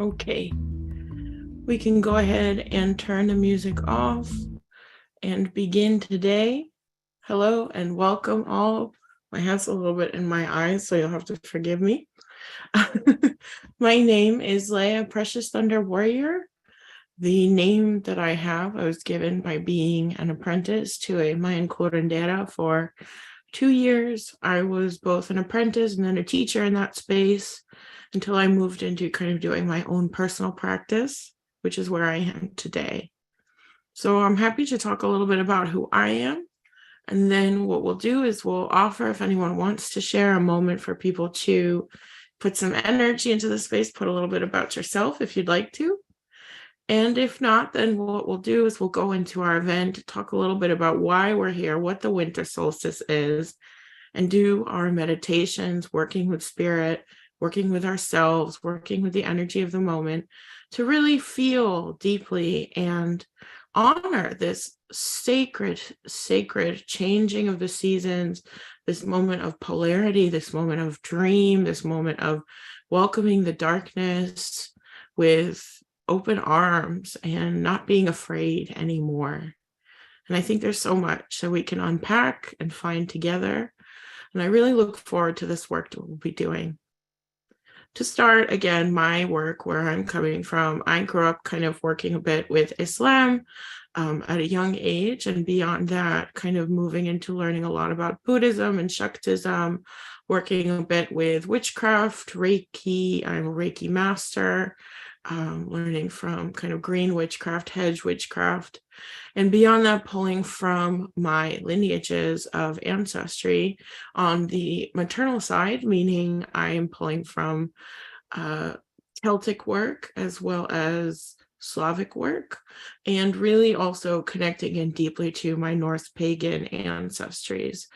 Okay, we can go ahead and turn the music off and begin today. Hello and welcome all. My hand's a little bit in my eyes, so you'll have to forgive me. My name is Leia Precious Thunder Warrior. The name that I have, I was given by being an apprentice to a Mayan curandera for 2 years. I was both an apprentice and then a teacher in that space until I moved into kind of doing my own personal practice, which is where I am today. So I'm happy to talk a little bit about who I am. And then what we'll do is we'll offer, if anyone wants to share, a moment for people to put some energy into the space, put a little bit about yourself if you'd like to. And if not, then what we'll do is we'll go into our event, talk a little bit about why we're here, what the winter solstice is, and do our meditations, working with spirit, working with ourselves, working with the energy of the moment to really feel deeply and honor this sacred changing of the seasons, this moment of polarity, this moment of dream, this moment of welcoming the darkness with open arms and not being afraid anymore. And I think there's so much that we can unpack and find together. And I really look forward to this work that we'll be doing. To start, again, my work, where I'm coming from, I grew up kind of working a bit with Islam at a young age, and beyond that, kind of moving into learning a lot about Buddhism and Shaktism, working a bit with witchcraft, Reiki. I'm a Reiki master, learning from kind of green witchcraft, hedge witchcraft, and beyond that, pulling from my lineages of ancestry on the maternal side, meaning I am pulling from Celtic work as well as Slavic work, and really also connecting in deeply to my Norse pagan ancestries.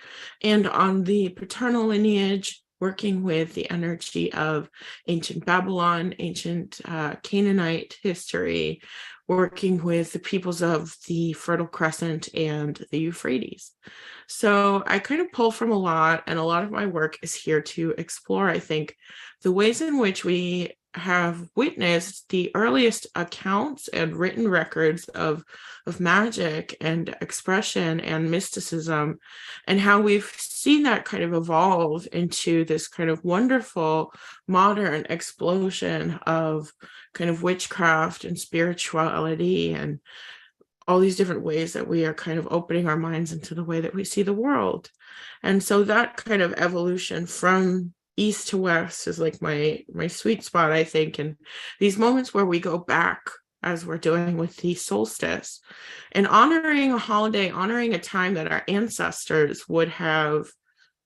And on the paternal lineage, working with the energy of ancient Babylon, ancient Canaanite history, working with the peoples of the Fertile Crescent and the Euphrates. So I kind of pull from a lot, and a lot of my work is here to explore, I think, the ways in which we have witnessed the earliest accounts and written records of magic and expression and mysticism, and how we've seen that kind of evolve into this kind of wonderful modern explosion of kind of witchcraft and spirituality and all these different ways that we are kind of opening our minds into the way that we see the world. And so that kind of evolution from east to west is like my sweet spot, I think. And these moments where we go back, as we're doing with the solstice, and honoring a holiday, honoring a time that our ancestors would have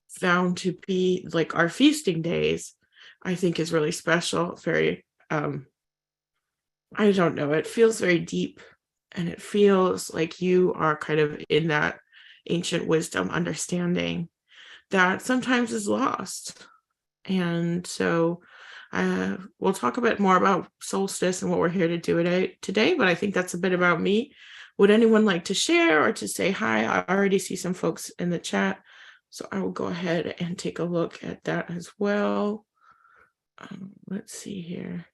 found to be like our feasting days, I think is really special. Very, I don't know, it feels very deep, and it feels like you are kind of in that ancient wisdom understanding that sometimes is lost. And so we'll talk a bit more about solstice and what we're here to do today, but I think that's a bit about me. Would anyone like to share or to say hi? I already see some folks in the chat, so I will go ahead and take a look at that as well. Let's see here.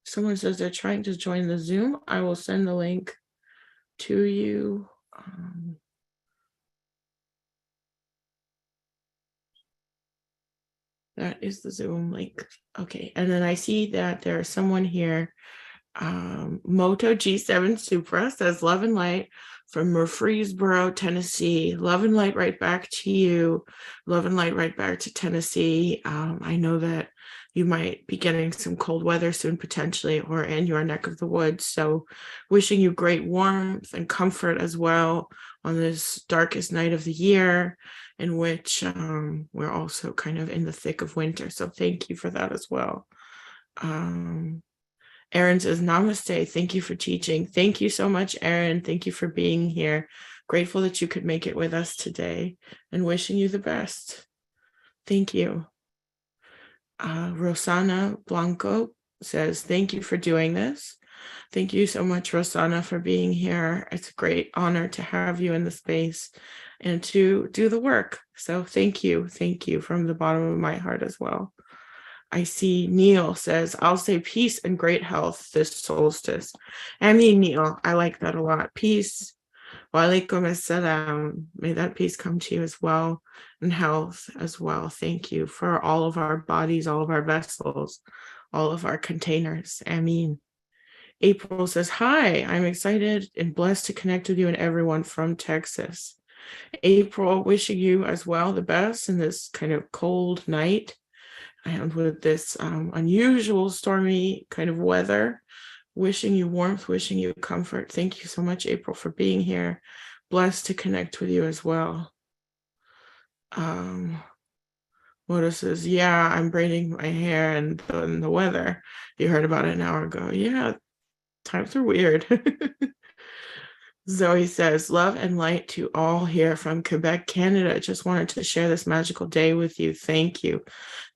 Someone says they're trying to join the Zoom. I will send the link to you. That is the Zoom link. Okay, and then I see that there's someone here. Moto G7 Supra says love and light from Murfreesboro, Tennessee. Love and light right back to you. Love and light right back to Tennessee. I know that you might be getting some cold weather soon, potentially, or in your neck of the woods. So wishing you great warmth and comfort as well on this darkest night of the year, in which we're also kind of in the thick of winter. So thank you for that as well. Erin says, namaste. Thank you for teaching. Thank you so much, Erin. Thank you for being here. Grateful that you could make it with us today, and wishing you the best. Thank you. Rosana Blanco says, thank you for doing this. Thank you so much, Rosanna, for being here. It's a great honor to have you in the space and to do the work. So thank you. Thank you from the bottom of my heart as well. I see Neil says, I'll say peace and great health this solstice. I mean, Neil, I like that a lot. Peace. Wa alaikum assalam. May that peace come to you as well, and health as well. Thank you for all of our bodies, all of our vessels, all of our containers. Ameen. April says, hi, I'm excited and blessed to connect with you and everyone from Texas. April, wishing you as well the best in this kind of cold night and with this unusual stormy kind of weather. Wishing you warmth, wishing you comfort. Thank you so much, April, for being here. Blessed to connect with you as well. Moda says, yeah, I'm braiding my hair and the weather. You heard about it an hour ago. Yeah, times are weird. Zoe says, love and light to all here from Quebec, Canada. Just wanted to share this magical day with you. Thank you.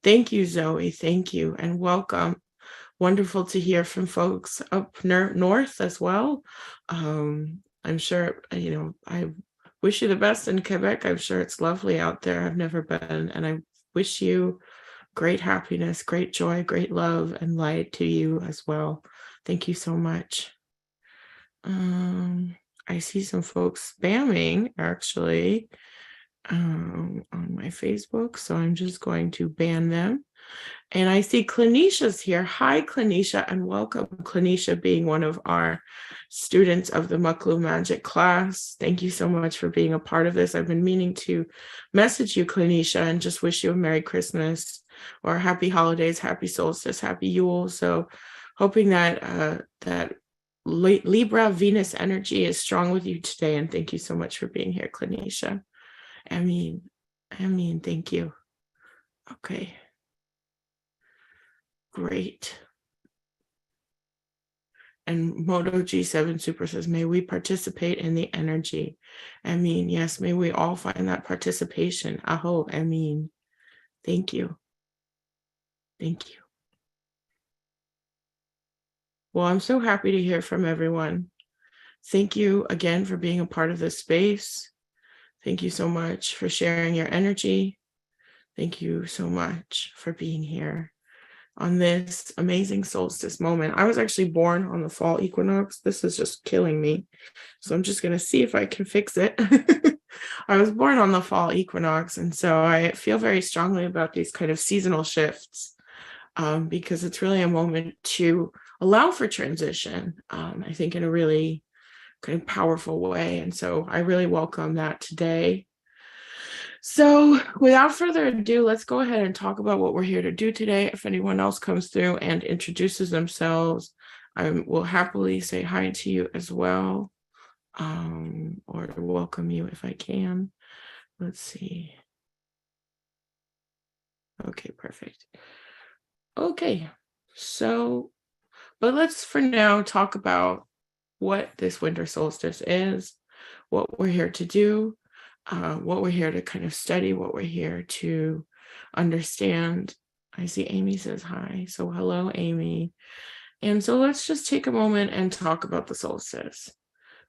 Thank you, Zoe. Thank you. And welcome. Wonderful to hear from folks up north as well. I'm sure, I wish you the best in Quebec. I'm sure it's lovely out there. I've never been, and I wish you great happiness, great joy, great love, and light to you as well. Thank you so much. I see some folks spamming actually on my Facebook, so I'm just going to ban them. And I see Clanisha's here. Hi, Clanisha, and welcome. Clanisha being one of our students of the Maklu Magic class. Thank you so much for being a part of this. I've been meaning to message you, Clanisha, and just wish you a Merry Christmas or Happy Holidays, Happy Solstice, Happy Yule. So hoping that that Libra Venus energy is strong with you today. And thank you so much for being here, Clanisha. I mean, thank you. Okay. Great. And Moto G7 Super says, may we participate in the energy. Yes, may we all find that participation. Aho, thank you. Thank you. Well, I'm so happy to hear from everyone. Thank you again for being a part of this space. Thank you so much for sharing your energy. Thank you so much for being here on this amazing solstice moment. I was actually born on the fall equinox. This is just killing me. So I'm just going to see if I can fix it. I was born on the fall equinox. And so I feel very strongly about these kind of seasonal shifts because it's really a moment to allow for transition, I think in a really kind of powerful way. And so I really welcome that today. So without further ado, let's go ahead and talk about what we're here to do today. If anyone else comes through and introduces themselves, I will happily say hi to you as well, or welcome you if I can. Let's see. Okay, perfect. Okay, so, but let's for now talk about what this winter solstice is, what we're here to do, what we're here to kind of study, what we're here to understand. I see Amy says hi. So hello, Amy. And so let's just take a moment and talk about the solstice,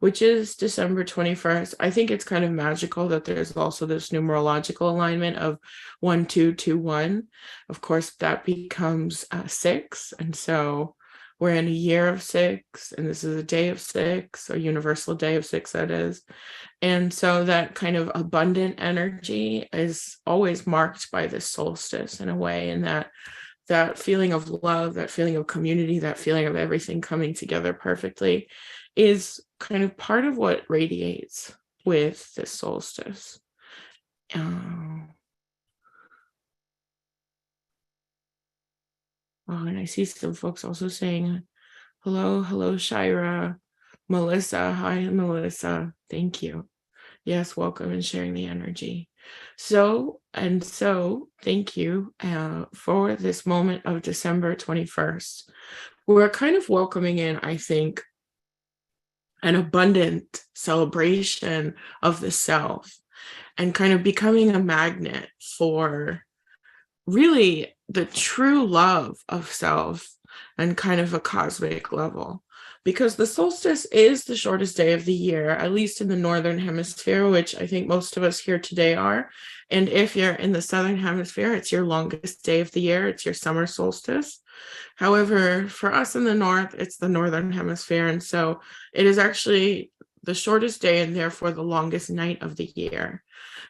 which is December 21st. I think it's kind of magical that there's also this numerological alignment of 1221. Of course, that becomes 6. And so we're in a year of 6, and this is a day of 6, a universal day of 6, that is. And so that kind of abundant energy is always marked by this solstice in a way, and that feeling of love, that feeling of community, that feeling of everything coming together perfectly is kind of part of what radiates with this solstice. And I see some folks also saying, hello, Shira. Melissa, hi, Melissa. Thank you. Yes, welcome and sharing the energy. So, thank you for this moment of December 21st. We're kind of welcoming in, I think, an abundant celebration of the self and kind of becoming a magnet for really the true love of self and kind of a cosmic level. because the solstice is the shortest day of the year, at least in the northern hemisphere, which I think most of us here today are. And if you're in the southern hemisphere, it's your longest day of the year. It's your summer solstice. However, for us in the north, it's the northern hemisphere. And so it is actually the shortest day and therefore the longest night of the year.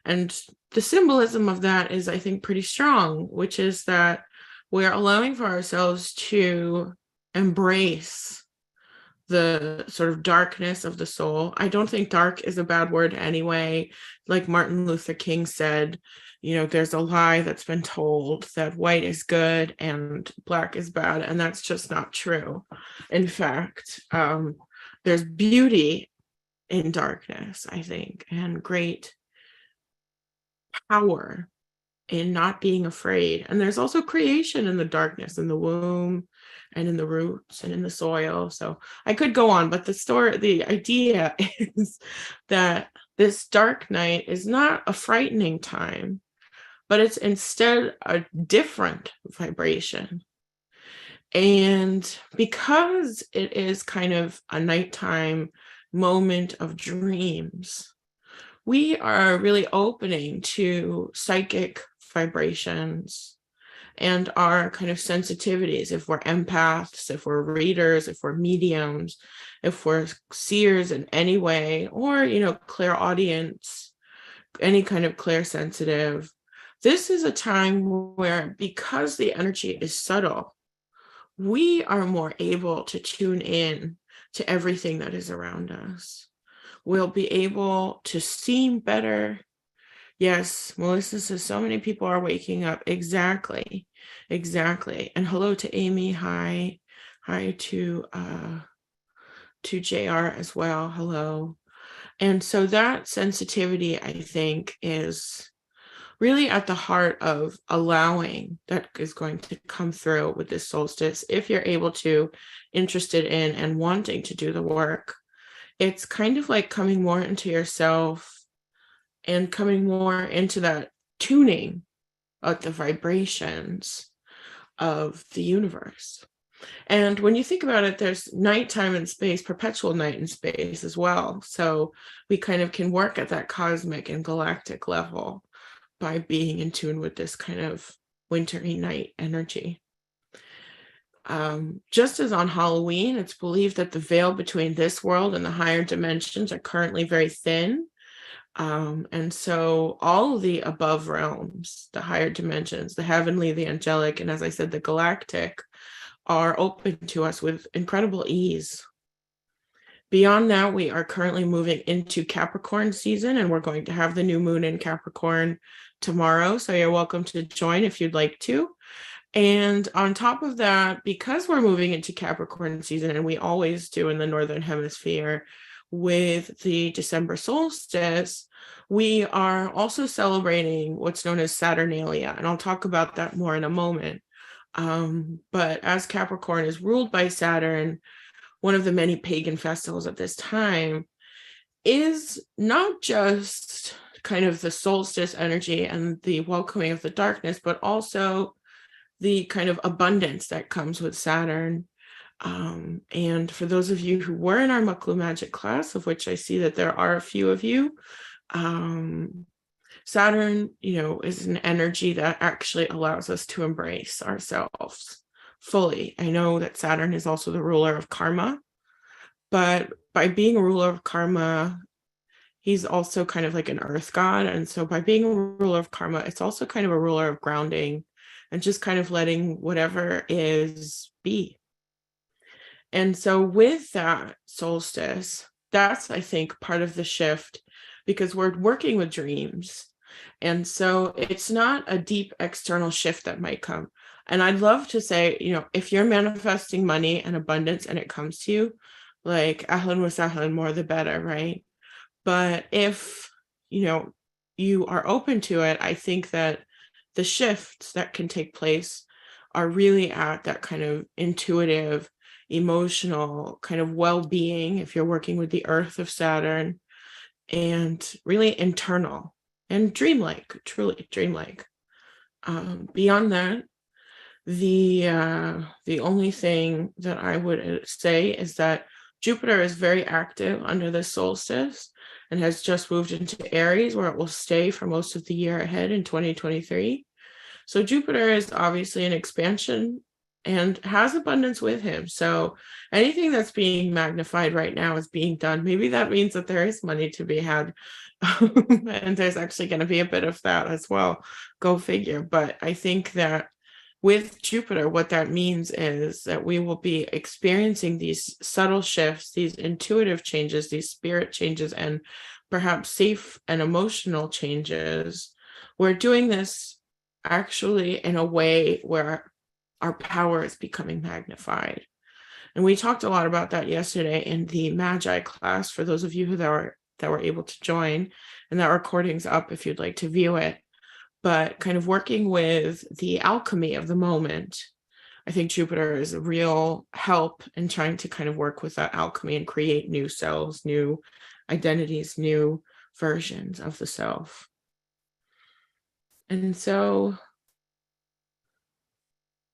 And the symbolism of that is, I think, pretty strong, which is that we're allowing for ourselves to embrace the sort of darkness of the soul. I don't think dark is a bad word anyway. Like Martin Luther King said, there's a lie that's been told that white is good and black is bad, and that's just not true. In fact, there's beauty in darkness, I think, and great power in not being afraid. And there's also creation in the darkness, in the womb and in the roots and in the soil. So I could go on, but the idea is that this dark night is not a frightening time, but it's instead a different vibration. And because it is kind of a nighttime moment of dreams, we are really opening to psychic vibrations and our kind of sensitivities. If we're empaths, if we're readers, if we're mediums, if we're seers in any way, or, clairaudience, any kind of clairsensitive, this is a time where, because the energy is subtle, we are more able to tune in to everything that is around us. We'll be able to see better. Yes, Melissa says so many people are waking up. Exactly. And hello to Amy. Hi to JR as well. Hello. And so that sensitivity, I think, is really at the heart of allowing that is going to come through with this solstice. If you're able to, interested in and wanting to do the work, it's kind of like coming more into yourself and coming more into that tuning of the vibrations of the universe. And when you think about it, there's nighttime in space, perpetual night in space as well. So we kind of can work at that cosmic and galactic level by being in tune with this kind of wintry night energy. Just as on Halloween, it's believed that the veil between this world and the higher dimensions are currently very thin. And so all of the above realms, the higher dimensions, the heavenly, the angelic, and as I said, the galactic, are open to us with incredible ease. Beyond that, we are currently moving into Capricorn season, and we're going to have the new moon in Capricorn tomorrow. So you're welcome to join if you'd like to. And on top of that, because we're moving into Capricorn season, and we always do in the Northern Hemisphere with the December solstice, we are also celebrating what's known as Saturnalia. And I'll talk about that more in a moment. But as Capricorn is ruled by Saturn, one of the many pagan festivals at this time is not just kind of the solstice energy and the welcoming of the darkness, but also the kind of abundance that comes with Saturn. And for those of you who were in our Muklu Magic class, of which I see that there are a few of you, Saturn, is an energy that actually allows us to embrace ourselves fully. I know that Saturn is also the ruler of karma, but by being a ruler of karma, he's also kind of like an earth god. And so by being a ruler of karma, it's also kind of a ruler of grounding and just kind of letting whatever is be. And so with that solstice, that's, I think, part of the shift, because we're working with dreams. And so it's not a deep external shift that might come. And I'd love to say, if you're manifesting money and abundance and it comes to you, like ahlan wa sahlan, more the better, right? But if, you are open to it, I think that the shifts that can take place are really at that kind of intuitive, emotional kind of well-being, if you're working with the earth of Saturn, and really internal and dreamlike, truly dreamlike. Beyond that, the only thing that I would say is that Jupiter is very active under the solstice and has just moved into Aries, where it will stay for most of the year ahead in 2023. So Jupiter is obviously an expansion and has abundance with him. So anything that's being magnified right now is being done. Maybe that means that there is money to be had. And there's actually going to be a bit of that as well. Go figure. But I think that with Jupiter, what that means is that we will be experiencing these subtle shifts, these intuitive changes, these spirit changes, and perhaps safe and emotional changes. We're doing this actually in a way where our power is becoming magnified. And we talked a lot about that yesterday in the Magi class, for those of you that were able to join, and that recording's up if you'd like to view it. But kind of working with the alchemy of the moment, I think Jupiter is a real help in trying to kind of work with that alchemy and create new selves, new identities, new versions of the self. And so,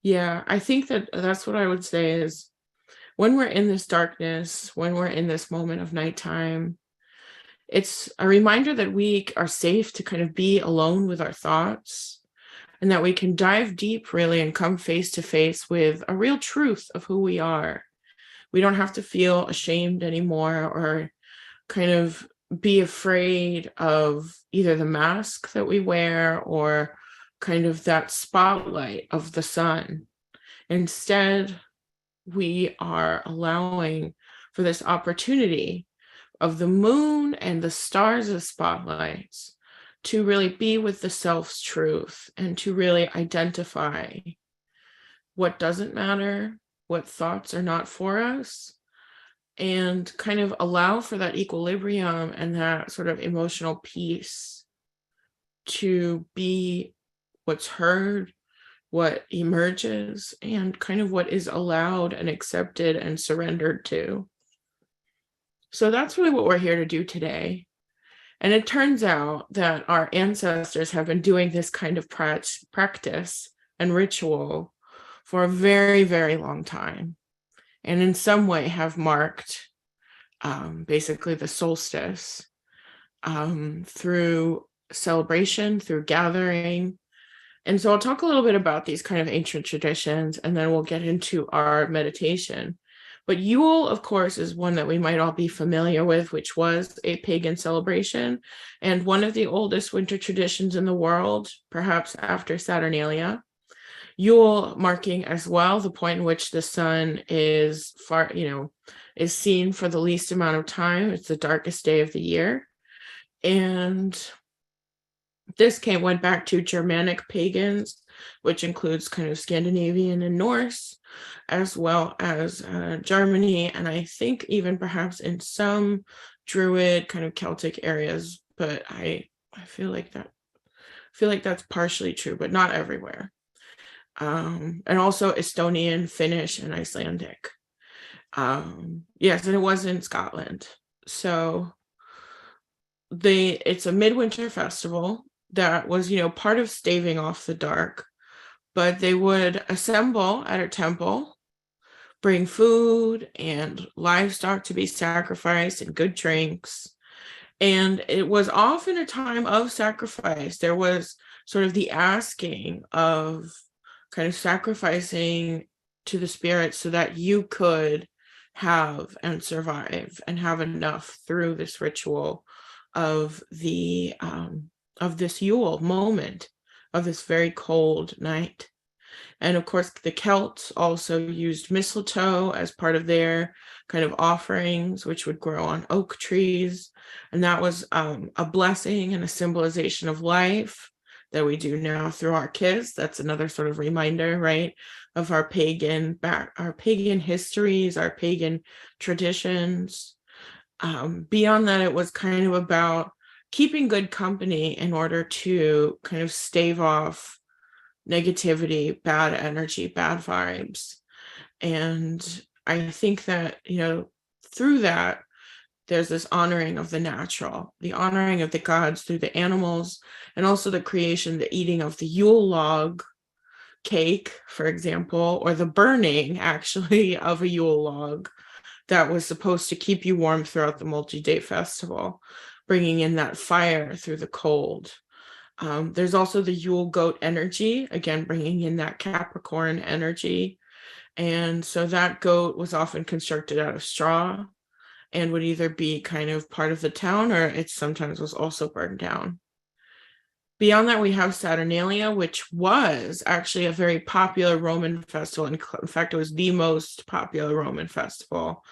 yeah, I think that that's what I would say is when we're in this darkness, when we're in this moment of nighttime, it's a reminder that we are safe to kind of be alone with our thoughts, and that we can dive deep really and come face to face with a real truth of who we are. We don't have to feel ashamed anymore or kind of be afraid of either the mask that we wear or kind of that spotlight of the sun. Instead, we are allowing for this opportunity of the moon and the stars as spotlights to really be with the self's truth and to really identify what doesn't matter, what thoughts are not for us, and kind of allow for that equilibrium and that sort of emotional peace to be what's heard, what emerges, and kind of what is allowed and accepted and surrendered to. So that's really what we're here to do today. And it turns out that our ancestors have been doing this kind of practice and ritual for a very, very long time. And in some way have marked basically the solstice through celebration, through gathering. And so I'll talk a little bit about these kind of ancient traditions, and then we'll get into our meditation. But Yule, of course, is one that we might all be familiar with, which was a pagan celebration and one of the oldest winter traditions in the world, perhaps after Saturnalia. Yule marking as well the point in which the sun is is seen for the least amount of time. It's the darkest day of the year. And this went back to Germanic pagans, which includes kind of Scandinavian and Norse, as well as Germany, and I think even perhaps in some Druid kind of Celtic areas, but I feel like that's partially true, but not everywhere. And also Estonian, Finnish, and Icelandic. Yes, and it was in Scotland. So it's a midwinter festival that was, part of staving off the dark, but they would assemble at a temple, bring food and livestock to be sacrificed and good drinks. And it was often a time of sacrifice. There was sort of the asking of kind of sacrificing to the spirit so that you could have and survive and have enough through this ritual of this Yule moment, of this very cold night. And of course, the Celts also used mistletoe as part of their kind of offerings, which would grow on oak trees. And that was a blessing and a symbolization of life that we do now through our kids. That's another sort of reminder, right, of our pagan histories, our pagan traditions. Beyond that, it was kind of about keeping good company in order to kind of stave off negativity, bad energy, bad vibes. And I think that, through that, there's this honoring of the natural, the honoring of the gods through the animals, and also the creation, the eating of the Yule log cake, for example, or the burning actually of a Yule log that was supposed to keep you warm throughout the multi-day festival, bringing in that fire through the cold. There's also the Yule goat energy, again, bringing in that Capricorn energy. And so that goat was often constructed out of straw and would either be kind of part of the town, or it sometimes was also burned down. Beyond that, we have Saturnalia, which was actually a very popular Roman festival. In fact, it was the most popular Roman festival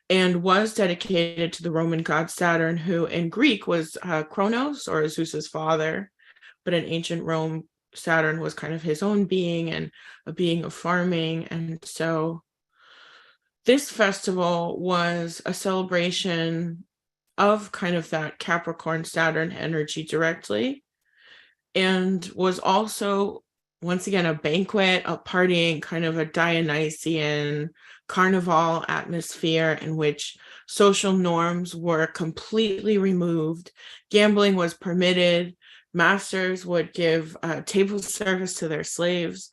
and was dedicated to the Roman god Saturn, who in Greek was Kronos, or Zeus's father. But in ancient Rome, Saturn was kind of his own being and a being of farming. And so this festival was a celebration of kind of that Capricorn Saturn energy directly, and was also, once again, a banquet, a partying, kind of a Dionysian carnival atmosphere in which social norms were completely removed. Gambling was permitted. Masters would give table service to their slaves.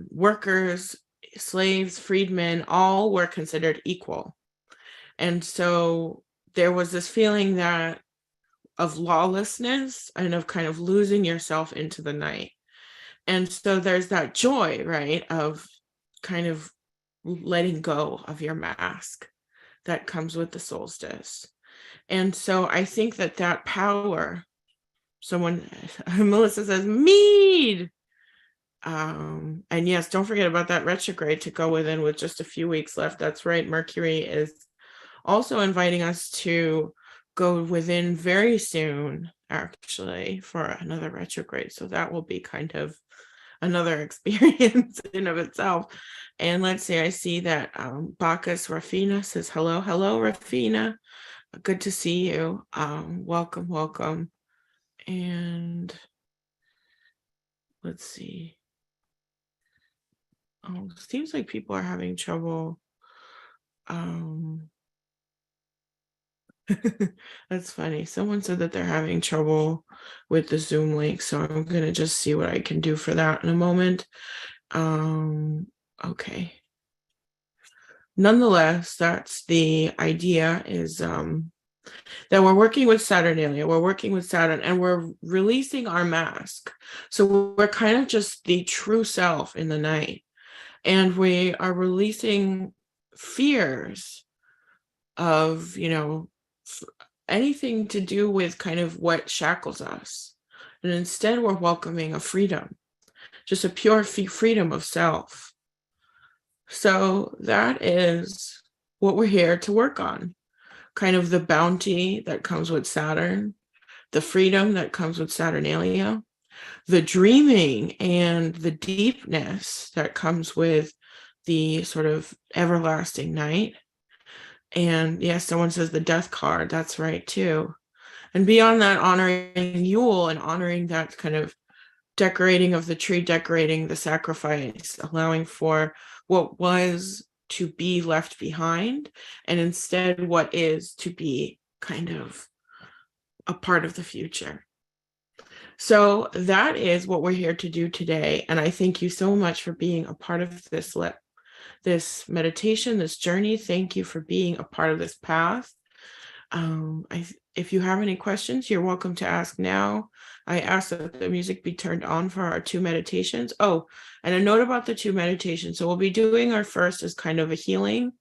Workers, slaves, freedmen, all were considered equal. And so there was this feeling that of lawlessness and of kind of losing yourself into the night. And so there's that joy, right, of kind of letting go of your mask that comes with the solstice. And so I think that that power, someone, Melissa says, mead. And yes, don't forget about that retrograde to go within with just a few weeks left. That's right. Mercury is also inviting us to go within very soon, actually, for another retrograde. So that will be kind of another experience in of itself. And let's see, I see that Bacchus Rafina says, hello, Rafina. Good to see you. Welcome. And let's see. Oh, seems like people are having trouble. That's funny. Someone said that they're having trouble with the Zoom link, so I'm gonna just see what I can do for that in a moment. Okay. Nonetheless, that's the idea, is that we're working with Saturnalia, we're working with Saturn, and we're releasing our mask. So we're kind of just the true self in the night, and we are releasing fears of, anything to do with kind of what shackles us. And instead, we're welcoming a freedom, just a pure freedom of self. So that is what we're here to work on. Kind of the bounty that comes with Saturn, the freedom that comes with Saturnalia, the dreaming and the deepness that comes with the sort of everlasting night. And yes, someone says the death card. That's right, too. And beyond that, honoring Yule and honoring that kind of decorating of the tree, decorating the sacrifice, allowing for what was to be left behind, and instead what is to be kind of a part of the future. So that is what we're here to do today. And I thank you so much for being a part of this meditation, this journey. Thank you for being a part of this path. If you have any questions, you're welcome to ask now. I ask that the music be turned on for our 2 meditations. Oh, and a note about the 2 meditations. So we'll be doing our first as kind of a healing,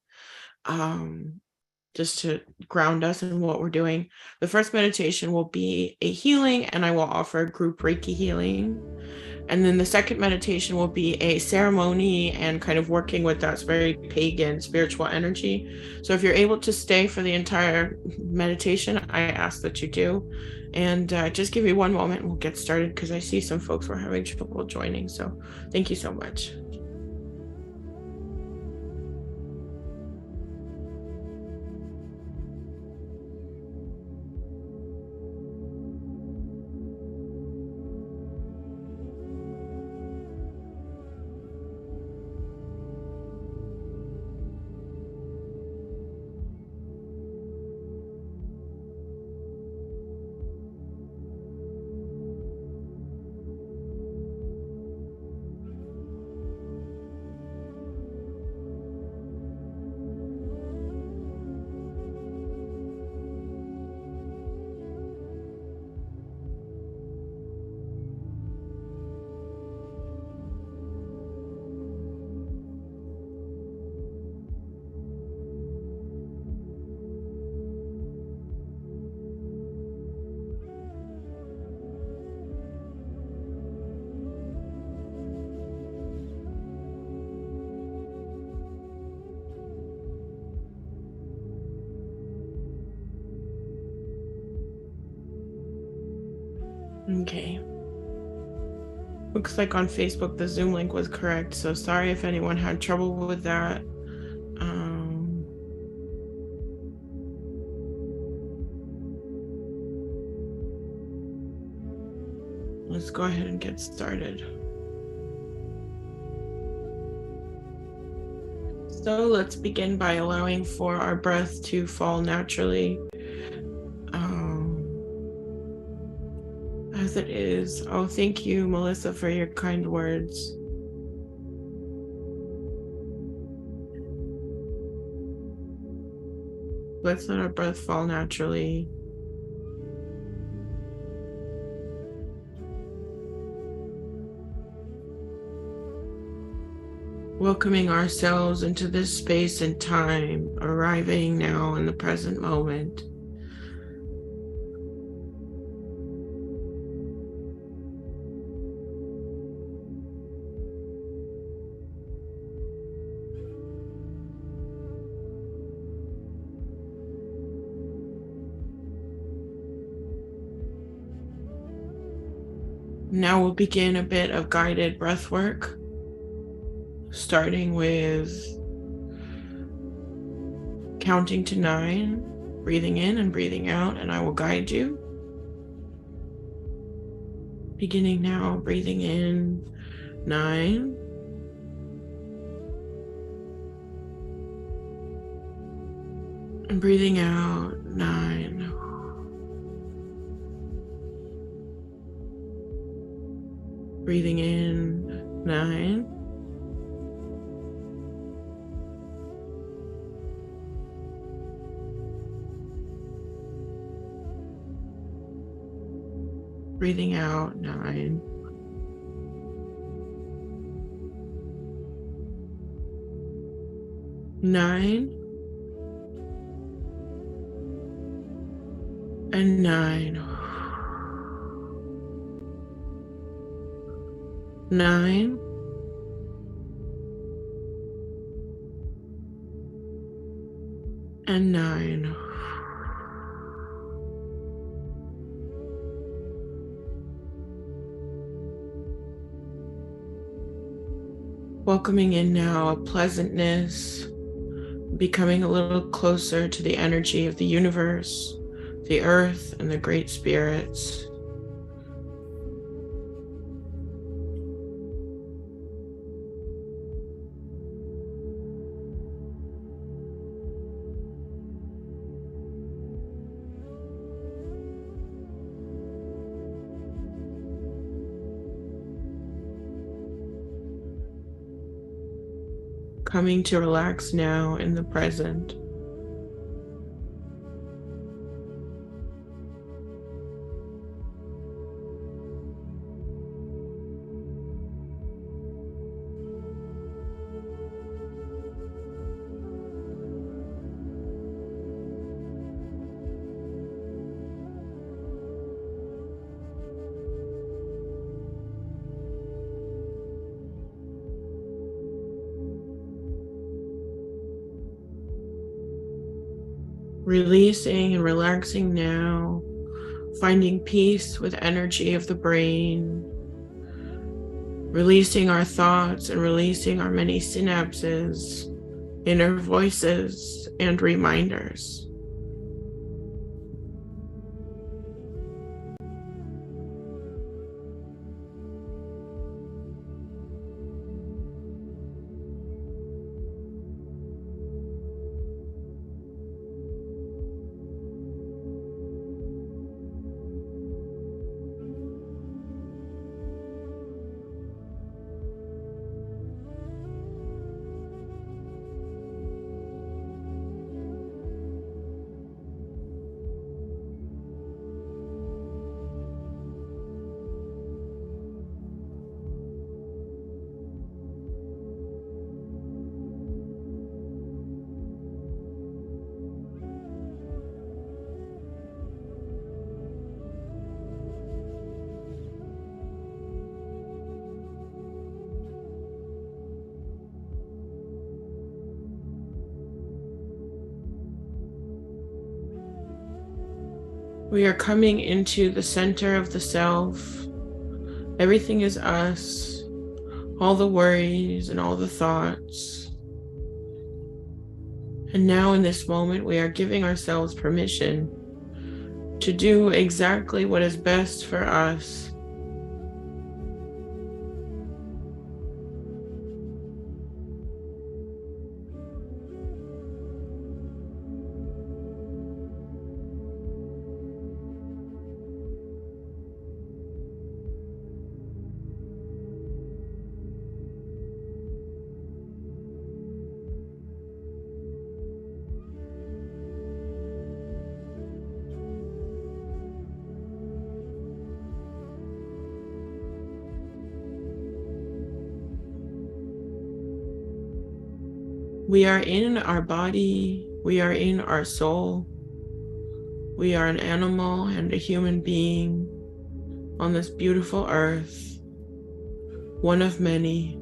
just to ground us in what we're doing. The first meditation will be a healing, and I will offer a group Reiki healing. And then the second meditation will be a ceremony and kind of working with that very pagan spiritual energy. So if you're able to stay for the entire meditation, I ask that you do. And just give me one moment and we'll get started, because I see some folks were having trouble joining. So thank you so much. Okay. Looks like on Facebook the Zoom link was correct, so sorry if anyone had trouble with that. Let's go ahead and get started. So let's begin by allowing for our breath to fall naturally as it is. Oh, thank you, Melissa, for your kind words. Let's let our breath fall naturally. Welcoming ourselves into this space and time, arriving now in the present moment. Now we'll begin a bit of guided breath work, starting with counting to 9, breathing in and breathing out, and I will guide you. Beginning now, breathing in 9, and breathing out 9. Breathing in 9. Breathing out 9. Nine and 9. 9 and 9. Welcoming in now a pleasantness, becoming a little closer to the energy of the universe, the earth, and the great spirits. Coming to relax now in the present. Releasing and relaxing now, finding peace with energy of the brain, releasing our thoughts and releasing our many synapses, inner voices, and reminders. We are coming into the center of the self. Everything is us, all the worries and all the thoughts. And now in this moment, we are giving ourselves permission to do exactly what is best for us. We are in our body, we are in our soul. We are an animal and a human being on this beautiful earth, one of many.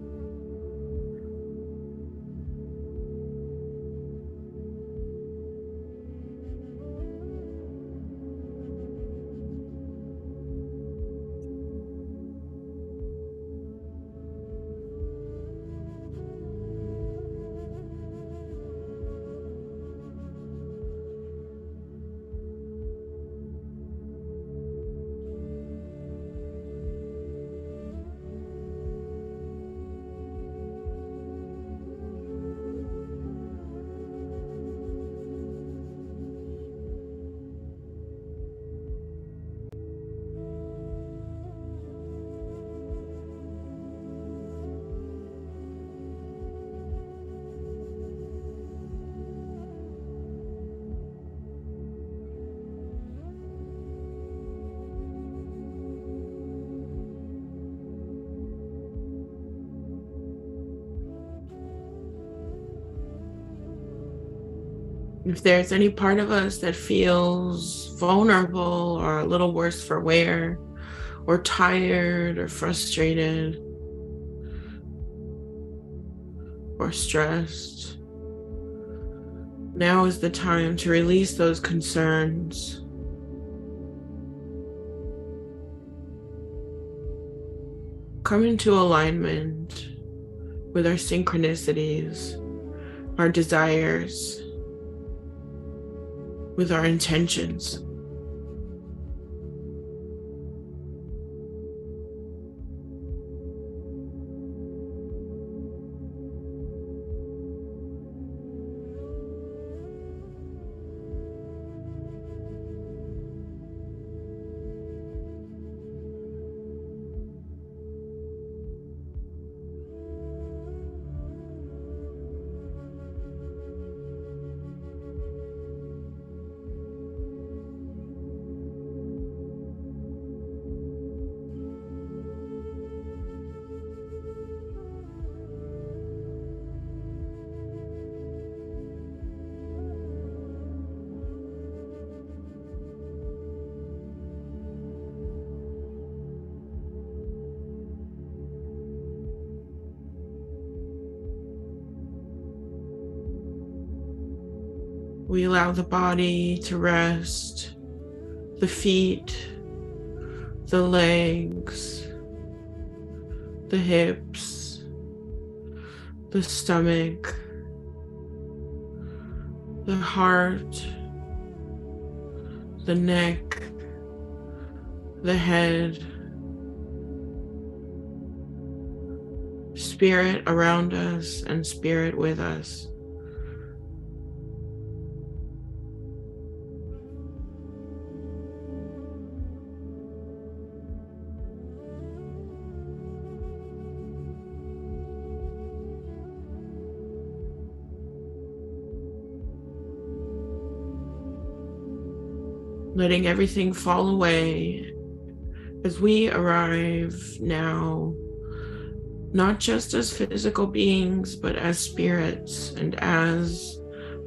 If there's any part of us that feels vulnerable or a little worse for wear, or tired or frustrated or stressed, now is the time to release those concerns. Come into alignment with our synchronicities, our desires, with our intentions. We allow the body to rest, the feet, the legs, the hips, the stomach, the heart, the neck, the head, spirit around us and spirit with us. Letting everything fall away as we arrive now, not just as physical beings, but as spirits and as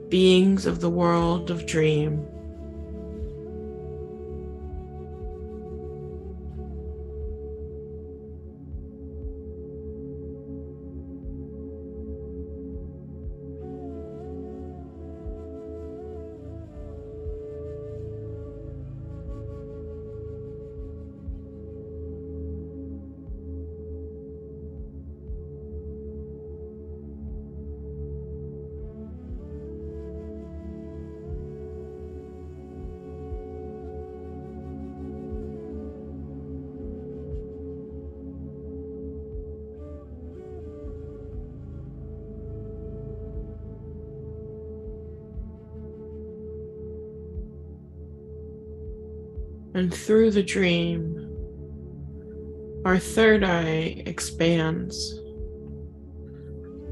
beings of the world of dream. And through the dream, our third eye expands.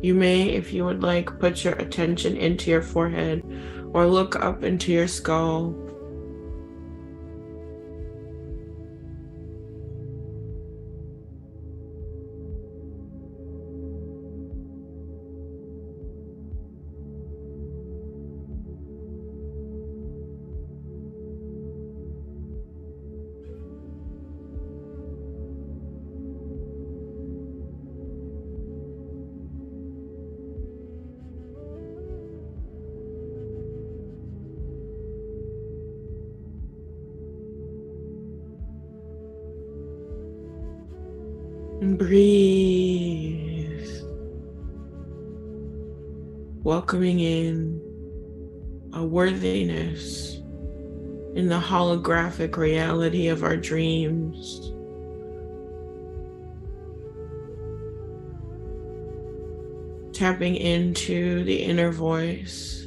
You may, if you would like, put your attention into your forehead or look up into your skull. And breathe, welcoming in a worthiness in the holographic reality of our dreams. Tapping into the inner voice.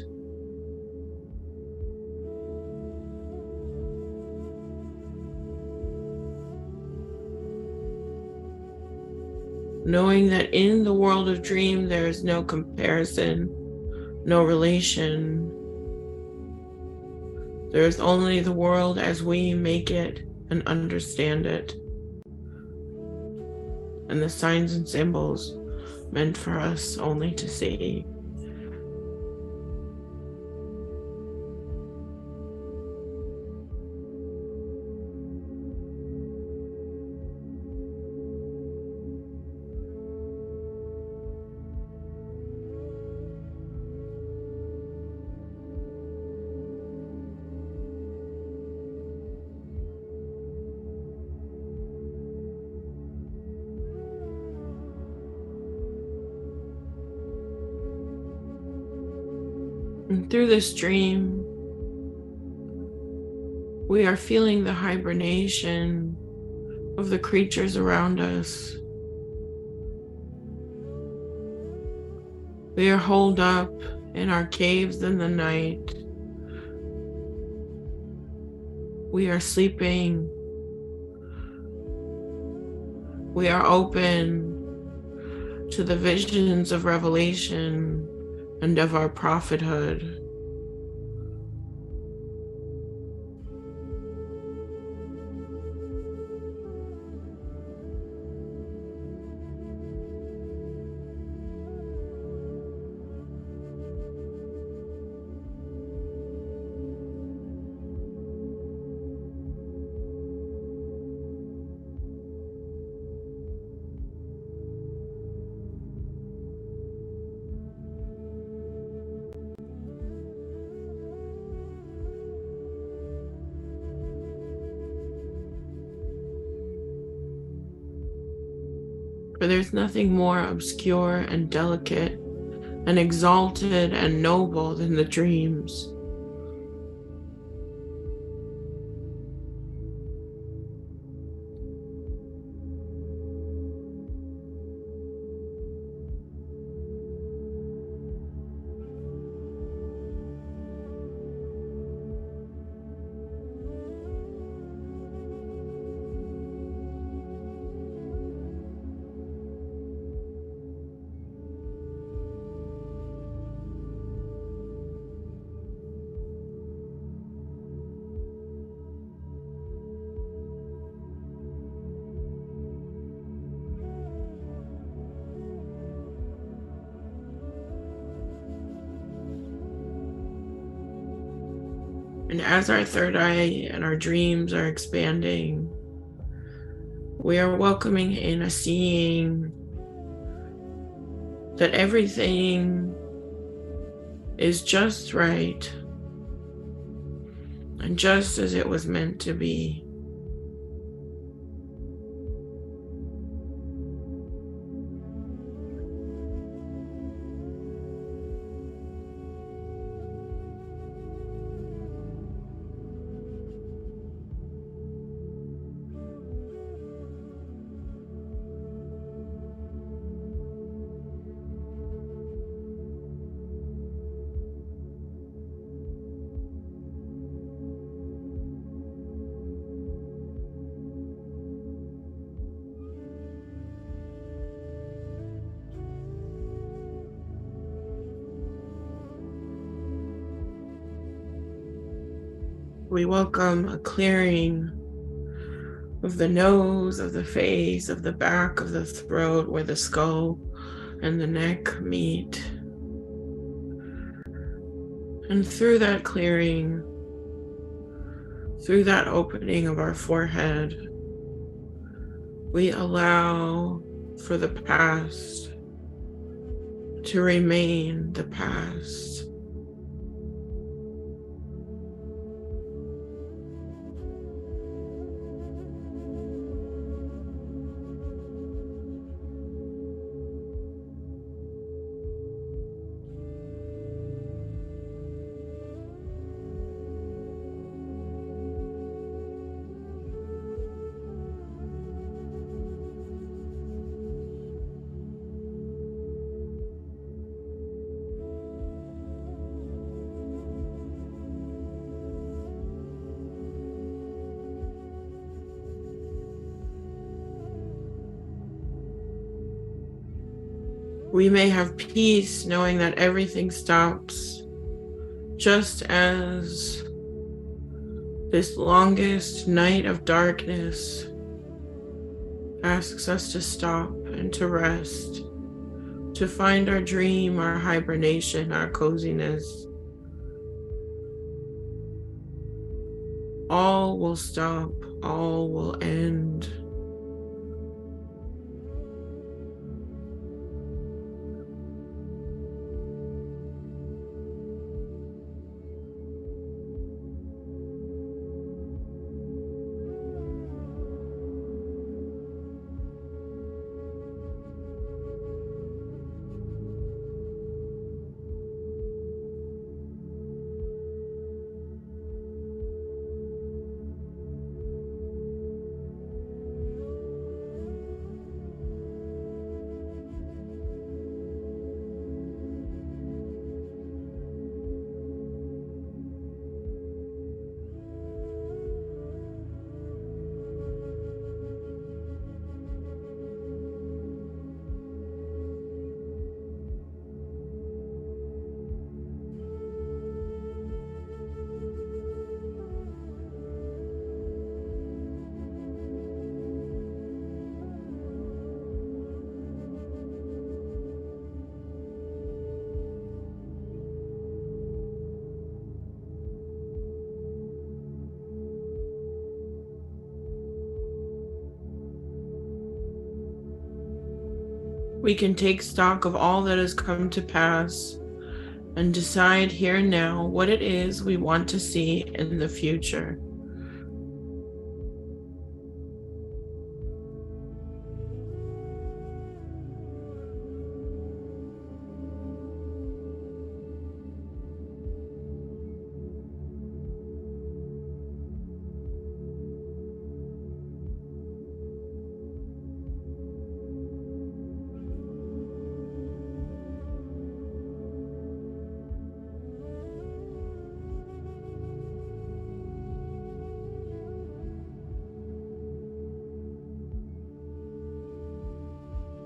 Knowing that in the world of dream, there is no comparison, no relation. There is only the world as we make it and understand it. And the signs and symbols meant for us only to see. And through this dream, we are feeling the hibernation of the creatures around us. We are holed up in our caves in the night. We are sleeping. We are open to the visions of revelation and of our prophethood. For there's nothing more obscure and delicate and exalted and noble than the dreams. And as our third eye and our dreams are expanding, we are welcoming in a seeing that everything is just right and just as it was meant to be. we welcome a clearing of the nose, of the face, of the back of the throat, where the skull and the neck meet. And through that clearing, through that opening of our forehead, we allow for the past to remain the past. We may have peace knowing that everything stops, just as this longest night of darkness asks us to stop and to rest, to find our dream, our hibernation, our coziness. All will stop, all will end. We can take stock of all that has come to pass and decide here and now what it is we want to see in the future.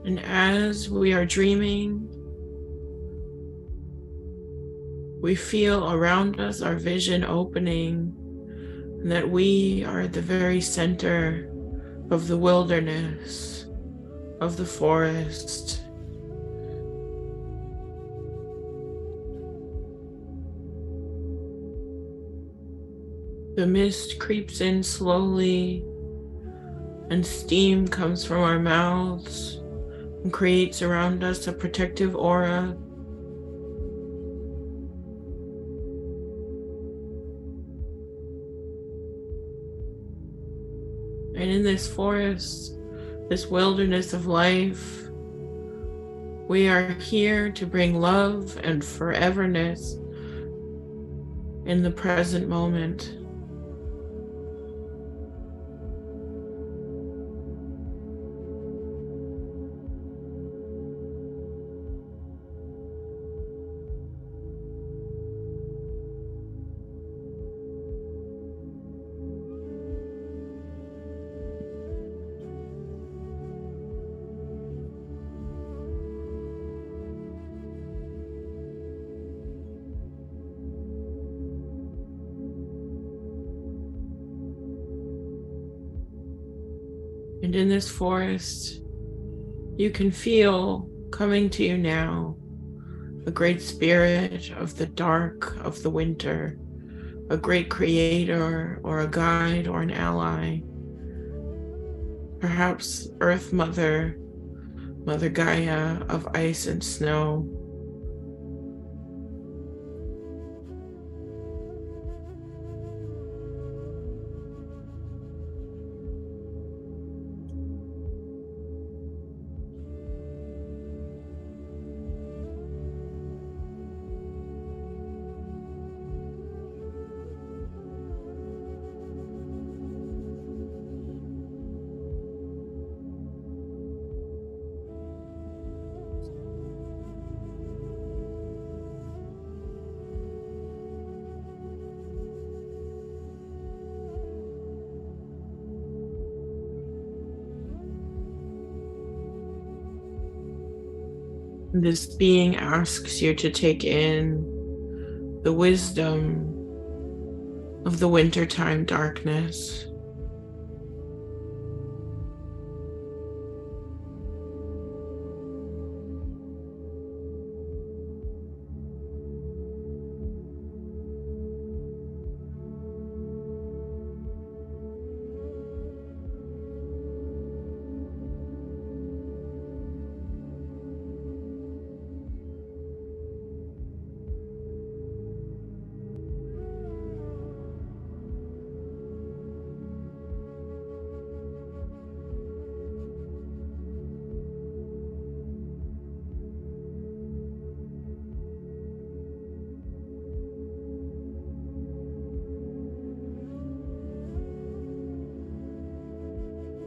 And as we are dreaming, we feel around us our vision opening, and that we are at the very center of the wilderness, of the forest. The mist creeps in slowly, and steam comes from our mouths and creates around us a protective aura. And in this forest, this wilderness of life, we are here to bring love and foreverness in the present moment. And in this forest, you can feel coming to you now a great spirit of the dark of the winter, a great creator or a guide or an ally, perhaps Earth Mother, Mother Gaia of ice and snow. This being asks you to take in the wisdom of the wintertime darkness.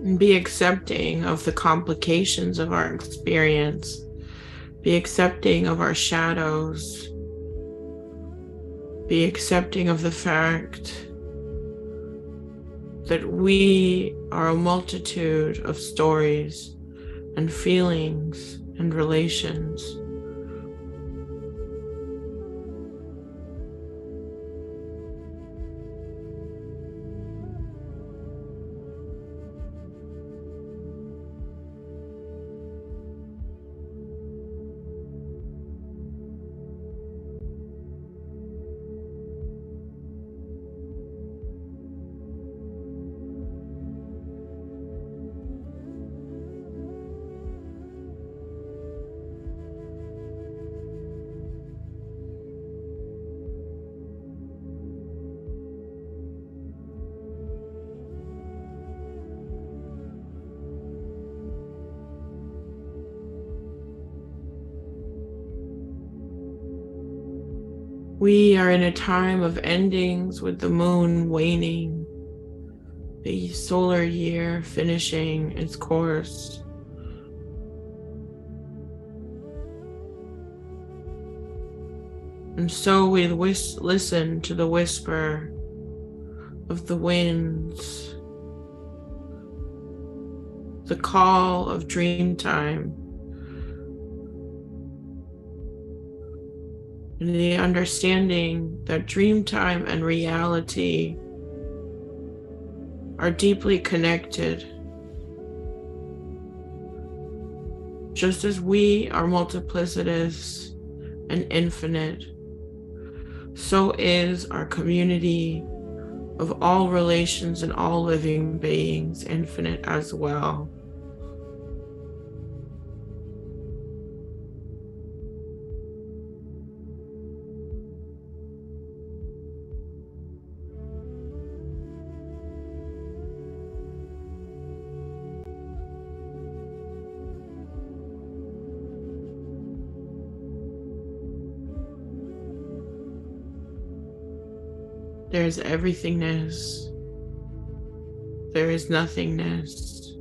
And be accepting of the complications of our experience. Be accepting of our shadows. Be accepting of the fact that we are a multitude of stories and feelings and relations. We are in a time of endings with the moon waning, the solar year finishing its course. And so we listen to the whisper of the winds, the call of dream time, and the understanding that dream time and reality are deeply connected. Just as we are multiplicitous and infinite, so is our community of all relations and all living beings infinite as well. There is everythingness. There is nothingness.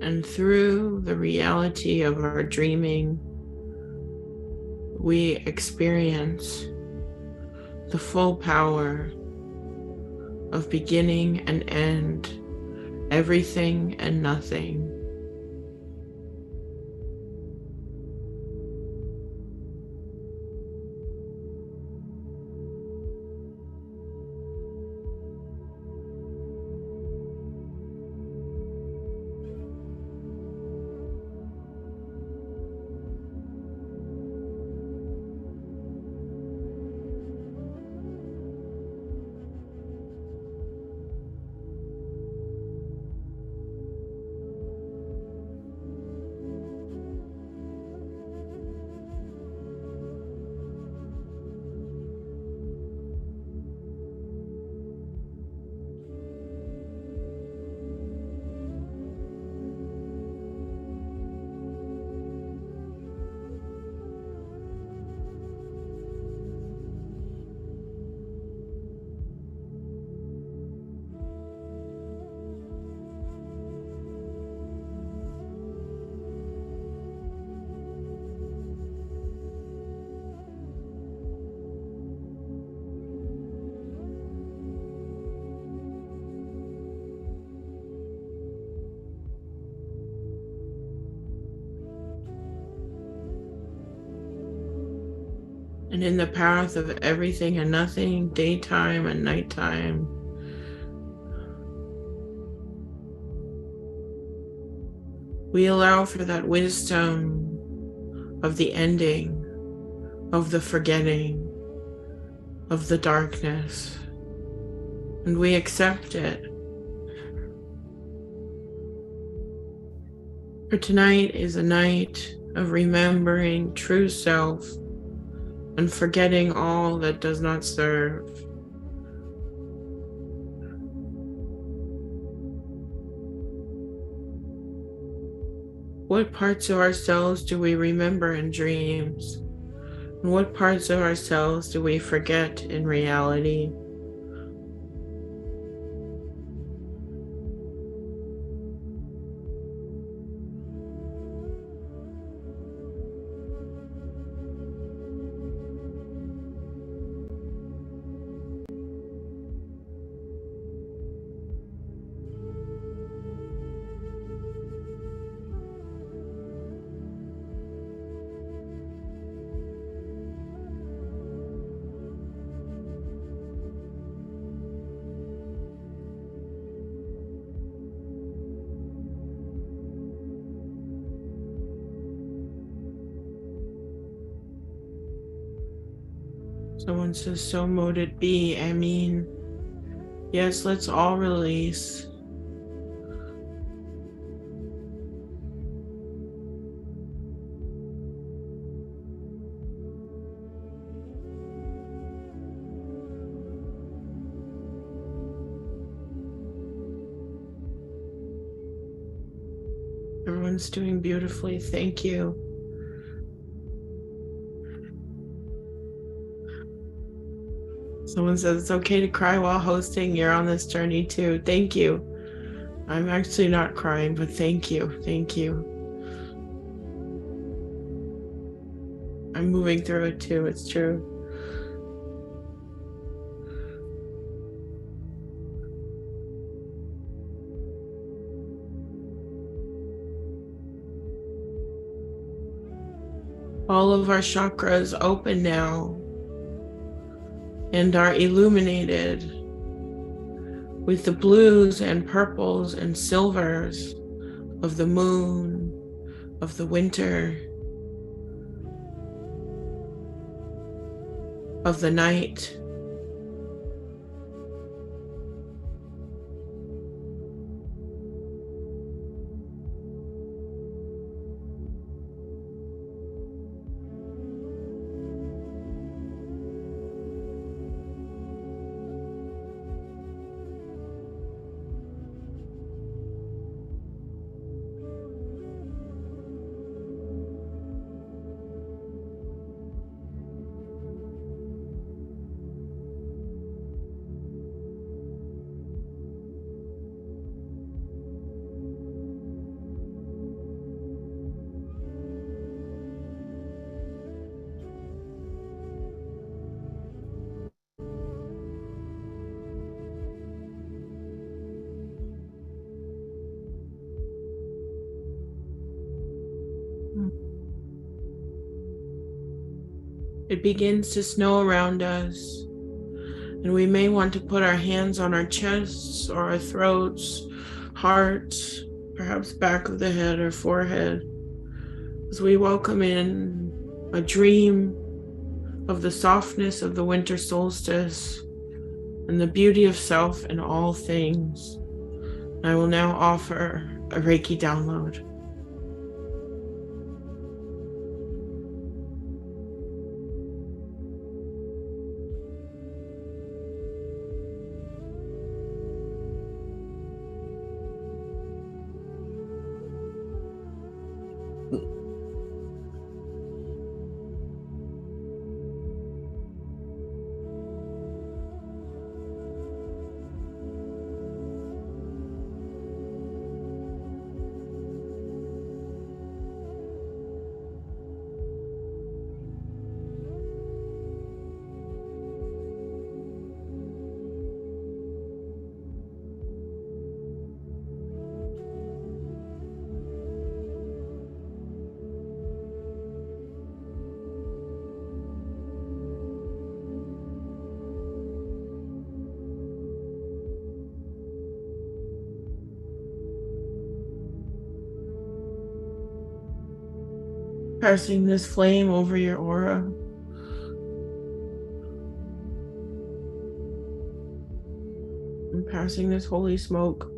And through the reality of our dreaming, we experience the full power of beginning and end, everything and nothing. and in the path of everything and nothing, daytime and nighttime. We allow for that wisdom of the ending, of the forgetting, of the darkness, and we accept it. For tonight is a night of remembering true self and forgetting all that does not serve. What parts of ourselves do we remember in dreams? And what parts of ourselves do we forget in reality? Someone says, so mote it be. I mean, yes, let's all release. Everyone's doing beautifully. Thank you. Someone says it's okay to cry while hosting. You're on this journey too. Thank you. I'm actually not crying, but thank you. Thank you. I'm moving through it too. It's true. All of our chakras open now and are illuminated with the blues and purples and silvers of the moon, of the winter, of the night. It begins to snow around us, and we may want to put our hands on our chests or our throats, hearts, perhaps back of the head or forehead, as we welcome in a dream of the softness of the winter solstice and the beauty of self in all things. I will now offer a Reiki download. Passing this flame over your aura. And passing this holy smoke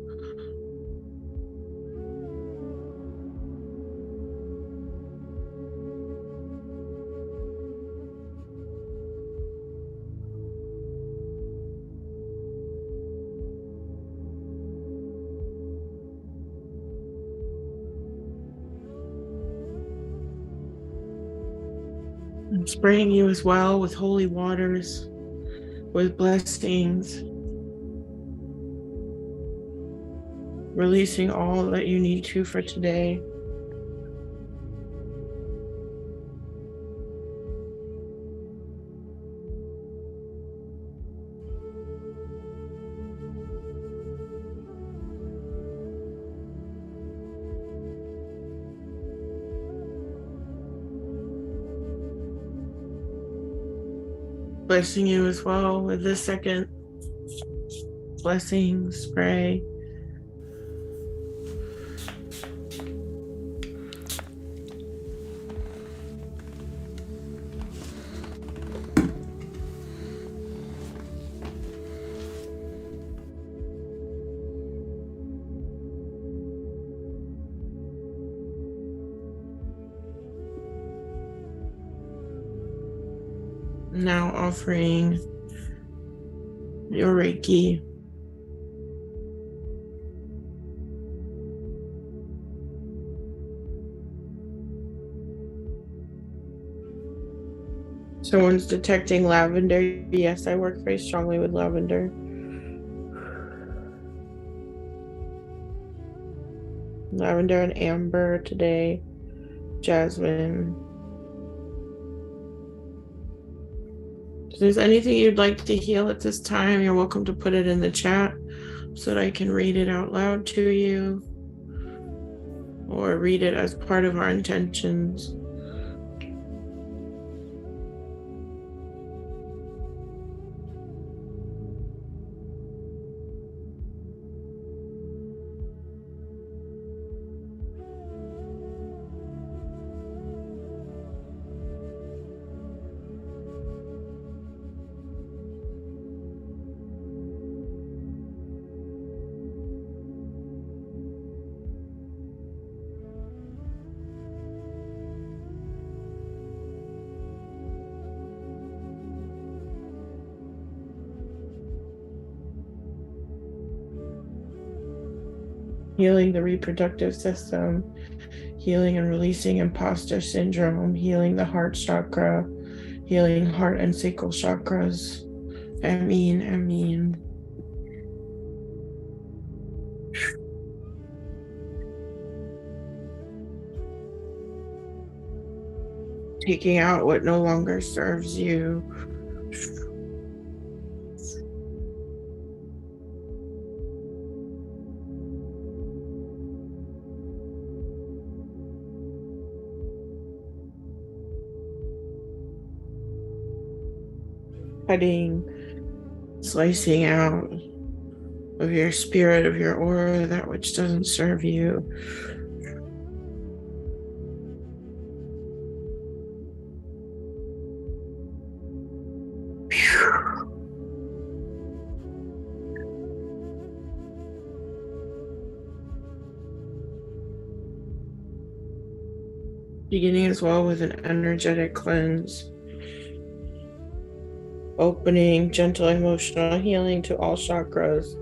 and spraying you as well with holy waters, with blessings, releasing all that you need to for today. Blessing you as well with this second blessing spray. Now offering your Reiki. Someone's detecting lavender. Yes, I work very strongly with lavender. Lavender and amber today. Jasmine. If there's anything you'd like to heal at this time, you're welcome to put it in the chat so that I can read it out loud to you or read it as part of our intentions. Healing the reproductive system, healing and releasing imposter syndrome, healing the heart chakra, healing heart and sacral chakras. Amin. Taking out what no longer serves you. Cutting, slicing out of your spirit, of your aura, that which doesn't serve you. Beginning as well with an energetic cleanse. Opening gentle emotional healing to all chakras.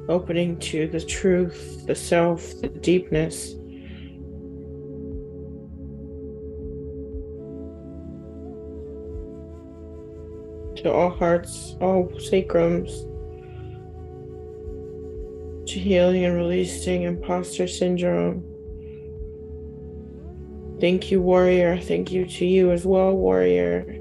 Opening to the truth, the self, the deepness. To all hearts, all sacrums. To healing and releasing imposter syndrome. Thank you, warrior. Thank you to you as well, warrior.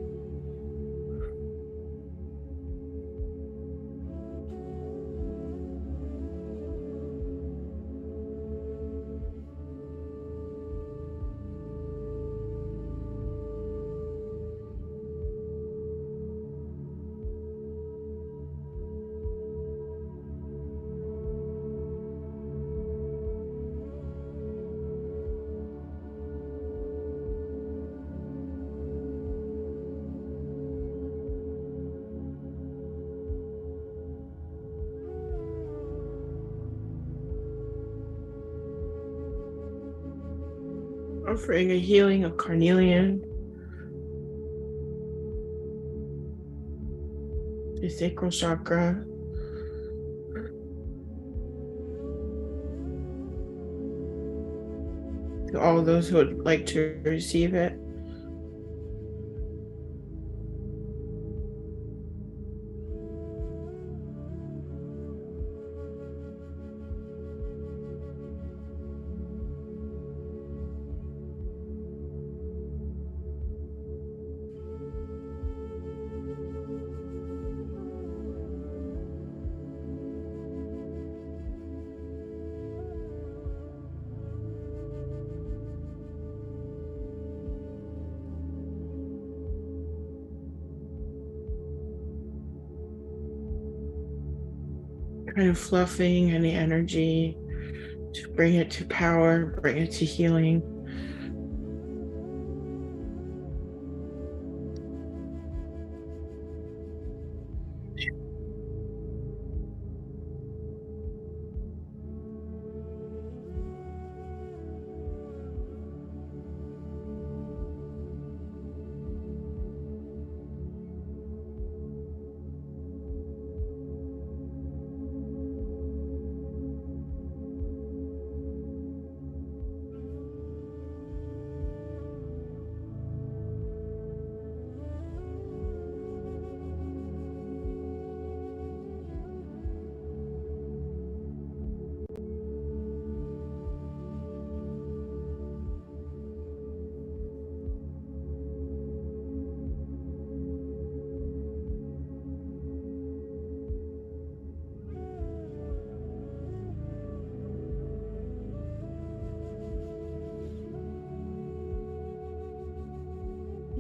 offering a healing of carnelian, the sacral chakra, to all those who would like to receive it. Kind of fluffing any energy to bring it to power, bring it to healing.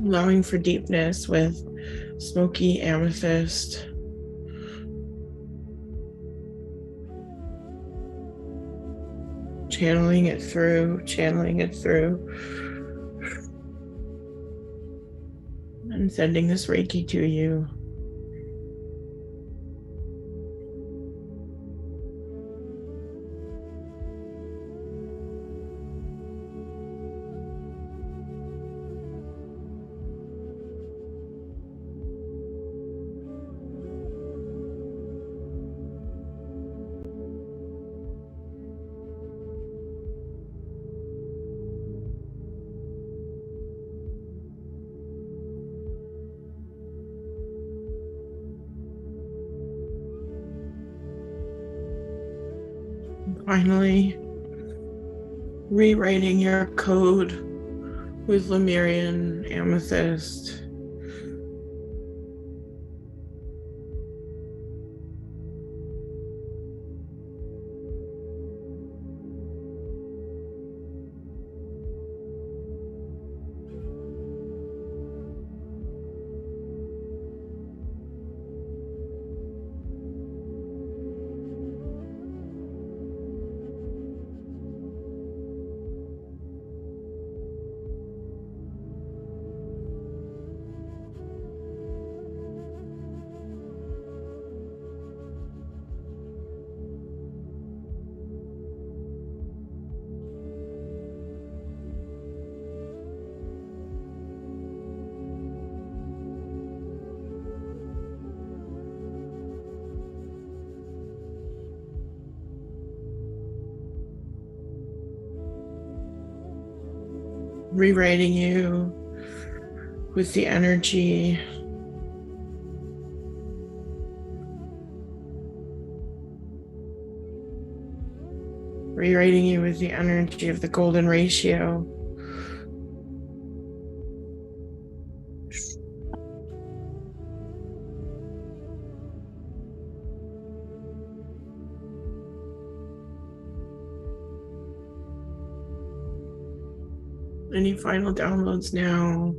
Allowing for deepness with smoky amethyst. Channeling it through, and sending this Reiki to you. Finally, rewriting your code with Lemurian amethyst. Rewriting you with the energy of the golden ratio. Any final downloads now?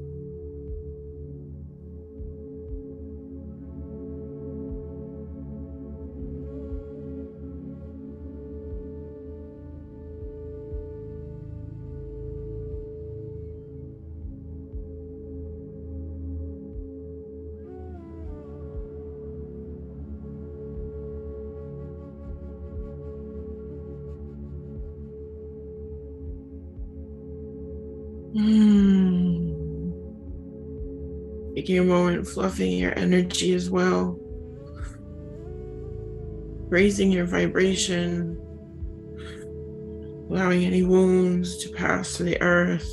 Taking a moment, fluffing your energy as well, raising your vibration, allowing any wounds to pass to the earth,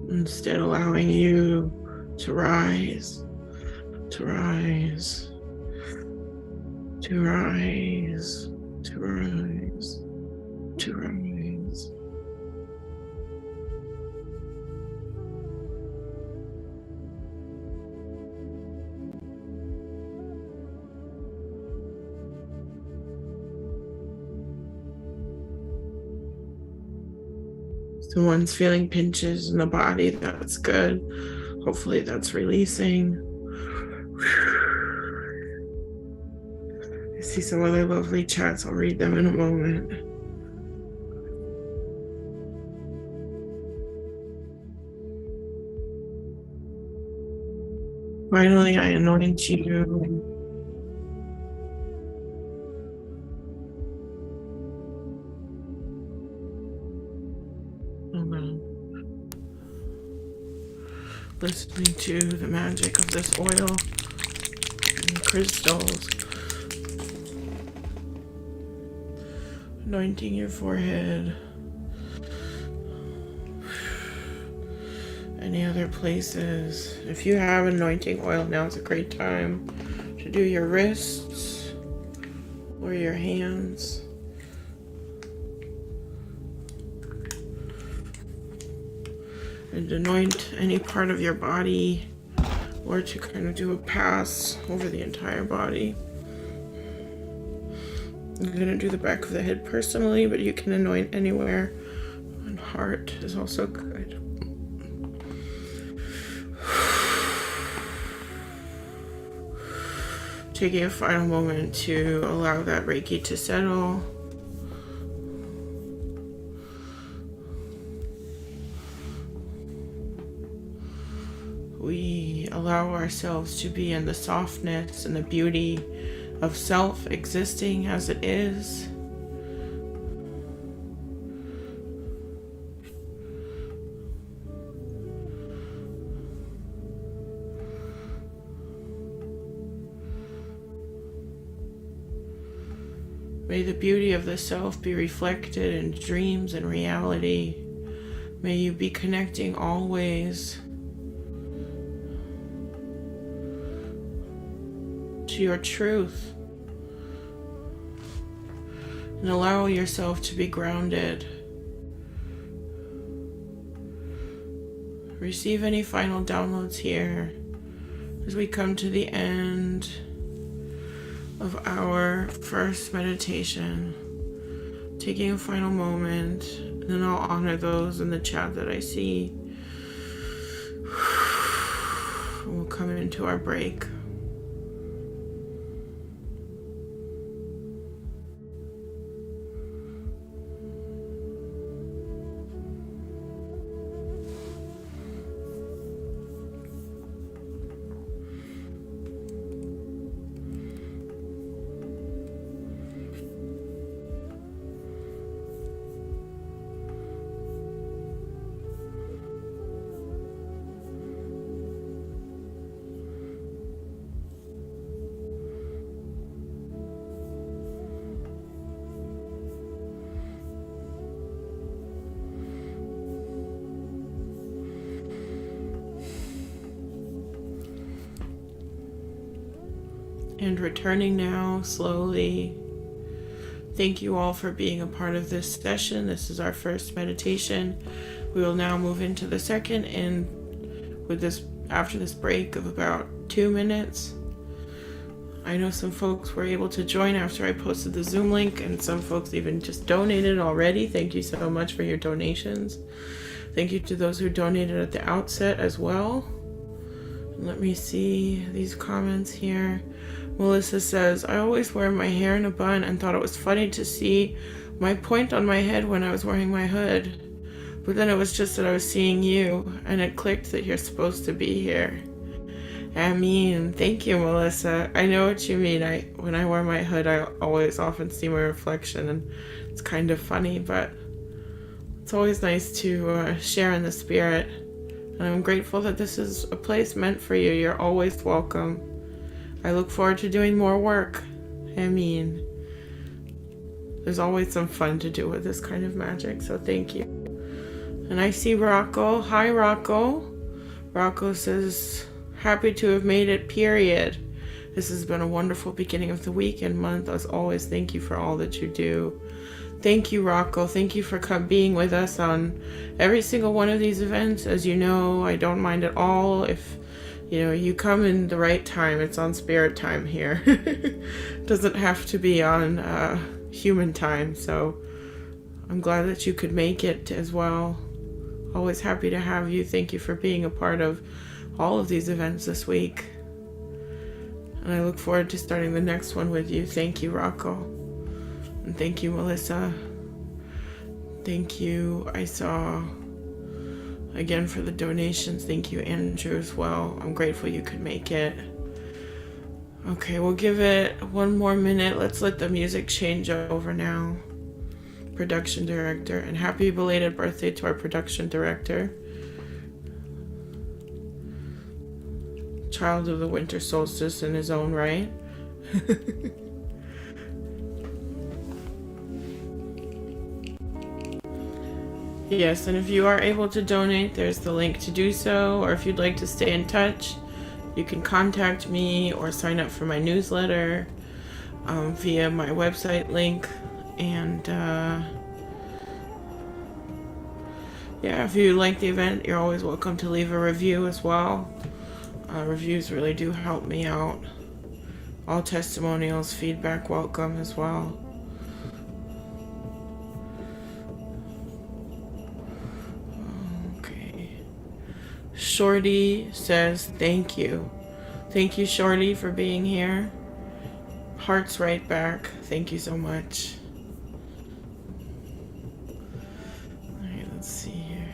instead allowing you to rise, to rise, to rise, to rise, to rise. Someone's feeling pinches in the body. That's good. Hopefully that's releasing. I see some other lovely chats. I'll read them in a moment. Finally, I anoint you. Listening to the magic of this oil and crystals. Anointing your forehead. Any other places. If you have anointing oil, now is a great time to do your wrists or your hands. And anoint any part of your body, or to kind of do a pass over the entire body. I'm going to do the back of the head personally, but you can anoint anywhere. And heart is also good. Taking a final moment to allow that Reiki to settle. We allow ourselves to be in the softness and the beauty of self existing as it is. May the beauty of the self be reflected in dreams and reality. May you be connecting always to your truth, and allow yourself to be grounded. Receive any final downloads here as we come to the end of our first meditation. Taking a final moment, and then I'll honor those in the chat that I see. We'll come into our break. And returning now slowly. Thank you all for being a part of this session. This is our first meditation. We will now move into the second, and with this, after this break of about 2 minutes. I know some folks were able to join after I posted the Zoom link, and some folks even just donated already. Thank you so much for your donations. Thank you to those who donated at the outset as well. Let me see these comments here. Melissa says, I always wear my hair in a bun and thought it was funny to see my point on my head when I was wearing my hood. But then it was just that I was seeing you, and it clicked that you're supposed to be here. I mean, thank you, Melissa. I know what you mean. When I wear my hood, I always often see my reflection, and it's kind of funny, but It's always nice to share in the spirit. And I'm grateful that this is a place meant for you. You're always welcome. I look forward to doing more work. I mean, there's always some fun to do with this kind of magic, so thank you. And I see Rocco. Hi, Rocco. Rocco says, happy to have made it, period. This has been a wonderful beginning of the week and month. As always, thank you for all that you do. Thank you, Rocco. Thank you for being with us on every single one of these events. As you know, I don't mind at all if you come in the right time. It's on spirit time here. Doesn't have to be on human time. So I'm glad that you could make it as well. Always happy to have you. Thank you for being a part of all of these events this week. And I look forward to starting the next one with you. Thank you, Rocco. And thank you, Melissa. Thank you, I saw, again, for the donations. Thank you, Andrew, as well. I'm grateful you could make it. Okay, we'll give it one more minute. Let's let the music change over now. Production director, and happy belated birthday to our production director. Child of the winter solstice in his own right. Yes, and if you are able to donate, there's the link to do so, or if you'd like to stay in touch, you can contact me or sign up for my newsletter via my website link. And yeah, if you like the event, you're always welcome to leave a review as well. Reviews really do help me out. All testimonials, feedback welcome as well. Okay. Shorty says thank you. Thank you, Shorty, for being here. Hearts right back. Thank you so much. Alright, let's see here.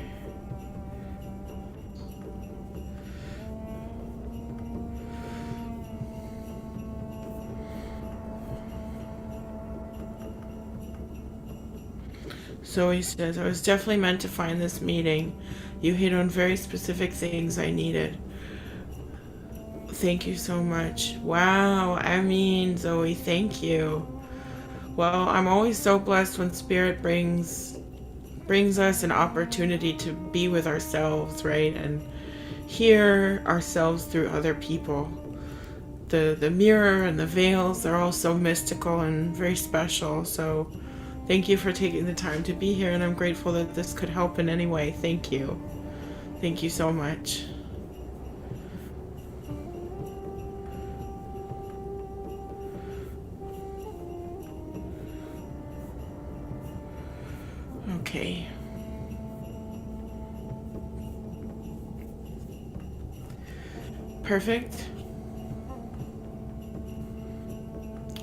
Zoe says, I was definitely meant to find this meeting. You hit on very specific things I needed. Thank you so much. Wow, I mean, Zoe, thank you. Well, I'm always so blessed when Spirit brings us an opportunity to be with ourselves, right? And hear ourselves through other people. The mirror and the veils, they're all so mystical and very special. So thank you for taking the time to be here, and I'm grateful that this could help in any way. Thank you. Thank you so much. Okay. Perfect.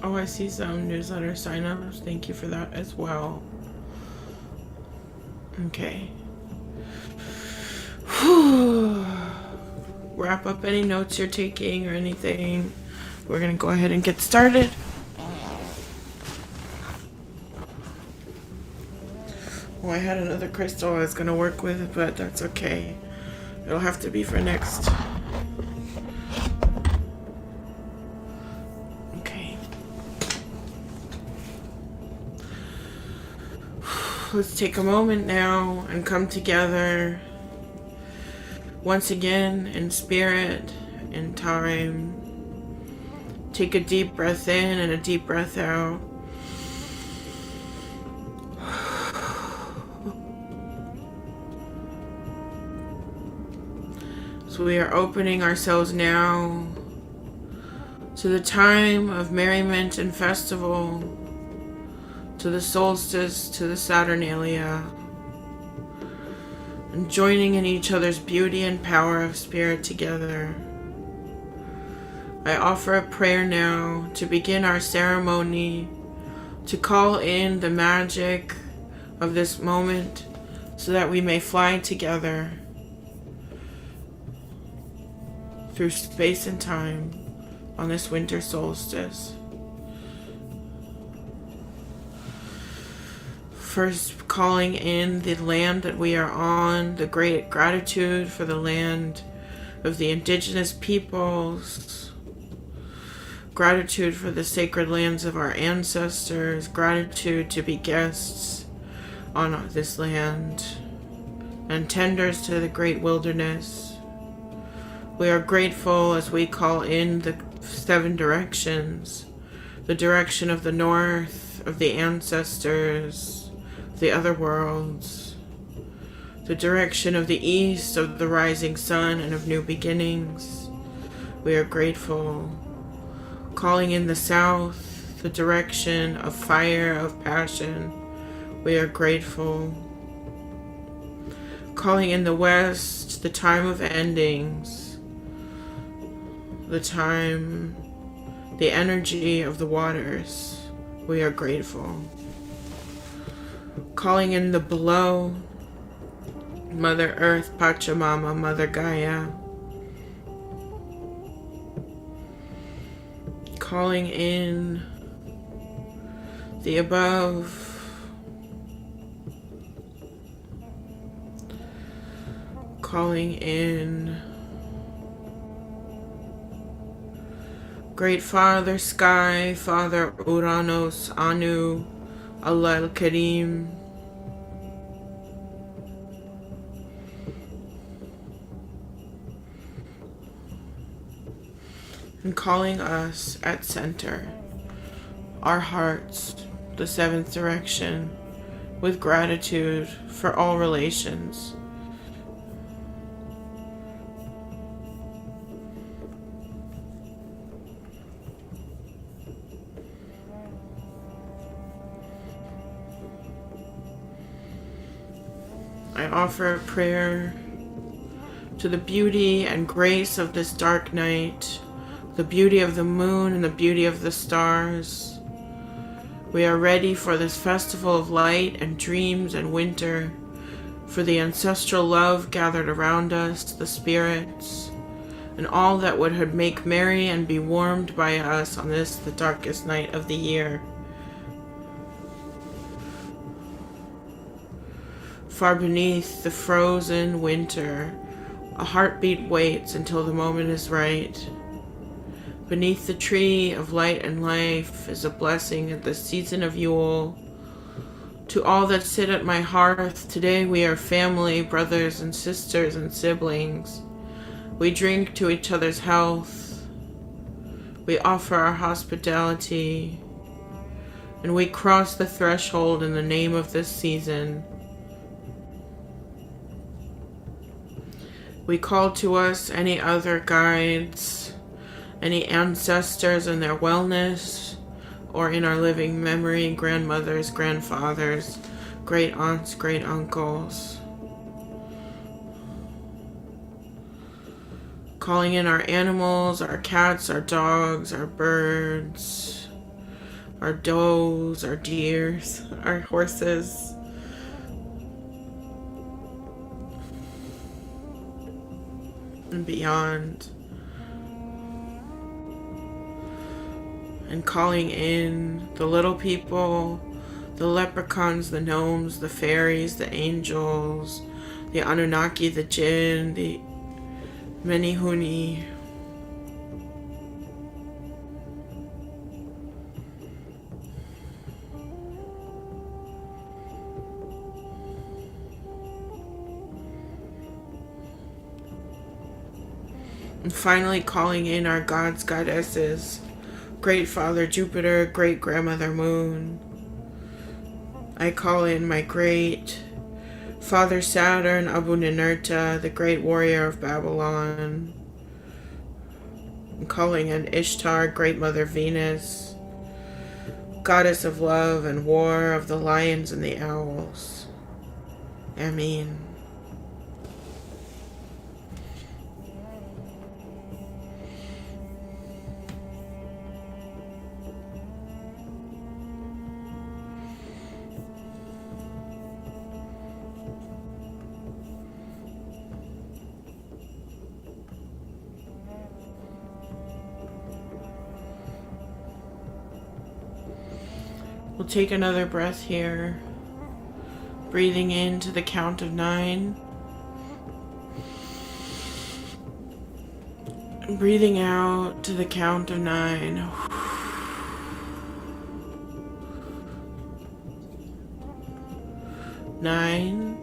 Oh, I see some newsletter signups. Thank you for that as well. Okay. Whew. Wrap up any notes you're taking or anything. We're gonna go ahead and get started. Oh, I had another crystal I was gonna work with, but that's okay. It'll have to be for next. Okay. Let's take a moment now and come together once again in spirit, in time. Take a deep breath in and a deep breath out. So we are opening ourselves now to the time of merriment and festival, to the solstice, to the Saturnalia, and joining in each other's beauty and power of spirit together. I offer a prayer now to begin our ceremony, to call in the magic of this moment so that we may fly together through space and time on this winter solstice. First, calling in the land that we are on, the great gratitude for the land of the indigenous peoples, gratitude for the sacred lands of our ancestors, gratitude to be guests on this land, and tenders to the great wilderness. We are grateful as we call in the 7 directions, the direction of the north, of the ancestors, the other worlds, the direction of the east, of the rising sun and of new beginnings. We are grateful. Calling in the south, the direction of fire, of passion. We are grateful. Calling in the west, the time of endings, the time, the energy of the waters. We are grateful. Calling in the below, Mother Earth, Pachamama, Mother Gaia. Calling in the above, calling in Great Father Sky, Father Uranus, Anu, Allah al-Karim. And calling us at center, our hearts, the 7th direction, with gratitude for all relations. I offer a prayer to the beauty and grace of this dark night, the beauty of the moon and the beauty of the stars. We are ready for this festival of light and dreams and winter, for the ancestral love gathered around us, the spirits, and all that would make merry and be warmed by us on this, the darkest night of the year. Far beneath the frozen winter, a heartbeat waits until the moment is right. Beneath the tree of light and life is a blessing at the season of Yule. To all that sit at my hearth, today we are family, brothers and sisters and siblings. We drink to each other's health. We offer our hospitality. And we cross the threshold in the name of this season. We call to us any other guides, any ancestors in their wellness, or in our living memory, grandmothers, grandfathers, great aunts, great uncles. Calling in our animals, our cats, our dogs, our birds, our does, our deers, our horses. And beyond. And calling in the little people, the leprechauns, the gnomes, the fairies, the angels, the Anunnaki, the Jinn, the Menehune. And finally calling in our gods, goddesses, Great Father Jupiter, Great Grandmother Moon. I call in my great Father Saturn, Abu Ninurta, the great warrior of Babylon. I'm calling in Ishtar, Great Mother Venus, Goddess of love and war, of the lions and the owls. Amen. We'll take another breath here. Breathing in to the count of 9. Breathing out to the count of 9. 9.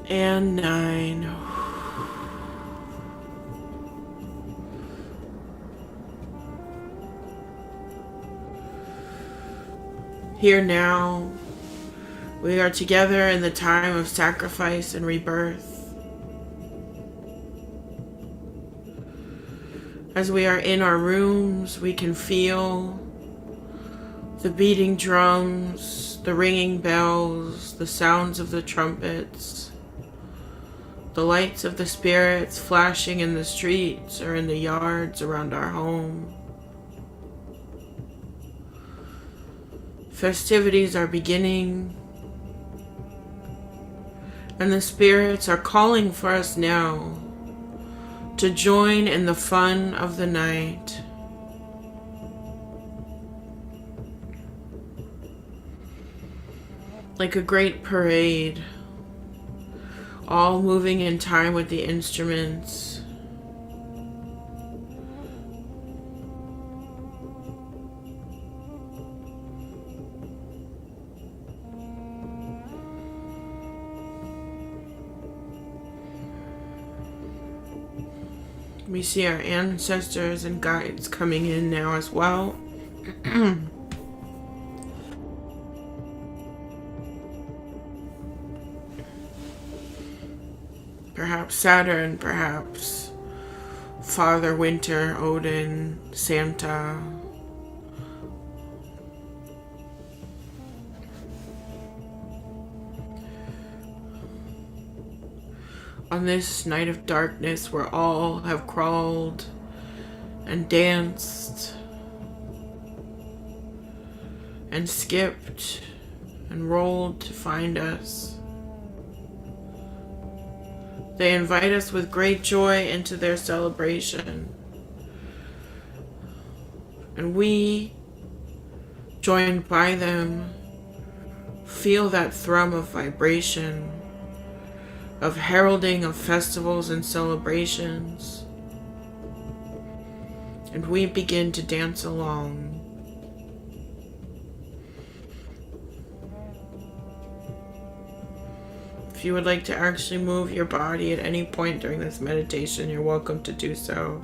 And 9. Here now, we are together in the time of sacrifice and rebirth. As we are in our rooms, we can feel the beating drums, the ringing bells, the sounds of the trumpets, the lights of the spirits flashing in the streets or in the yards around our home. Festivities are beginning, and the spirits are calling for us now to join in the fun of the night. Like a great parade, all moving in time with the instruments. We see our ancestors and guides coming in now as well. Perhaps Saturn, perhaps Father Winter, Odin, Santa. On this night of darkness where all have crawled and danced and skipped and rolled to find us, they invite us with great joy into their celebration. And we, joined by them, feel that thrum of vibration, of heralding of festivals and celebrations. And we begin to dance along. If you would like to actually move your body at any point during this meditation, you're welcome to do so.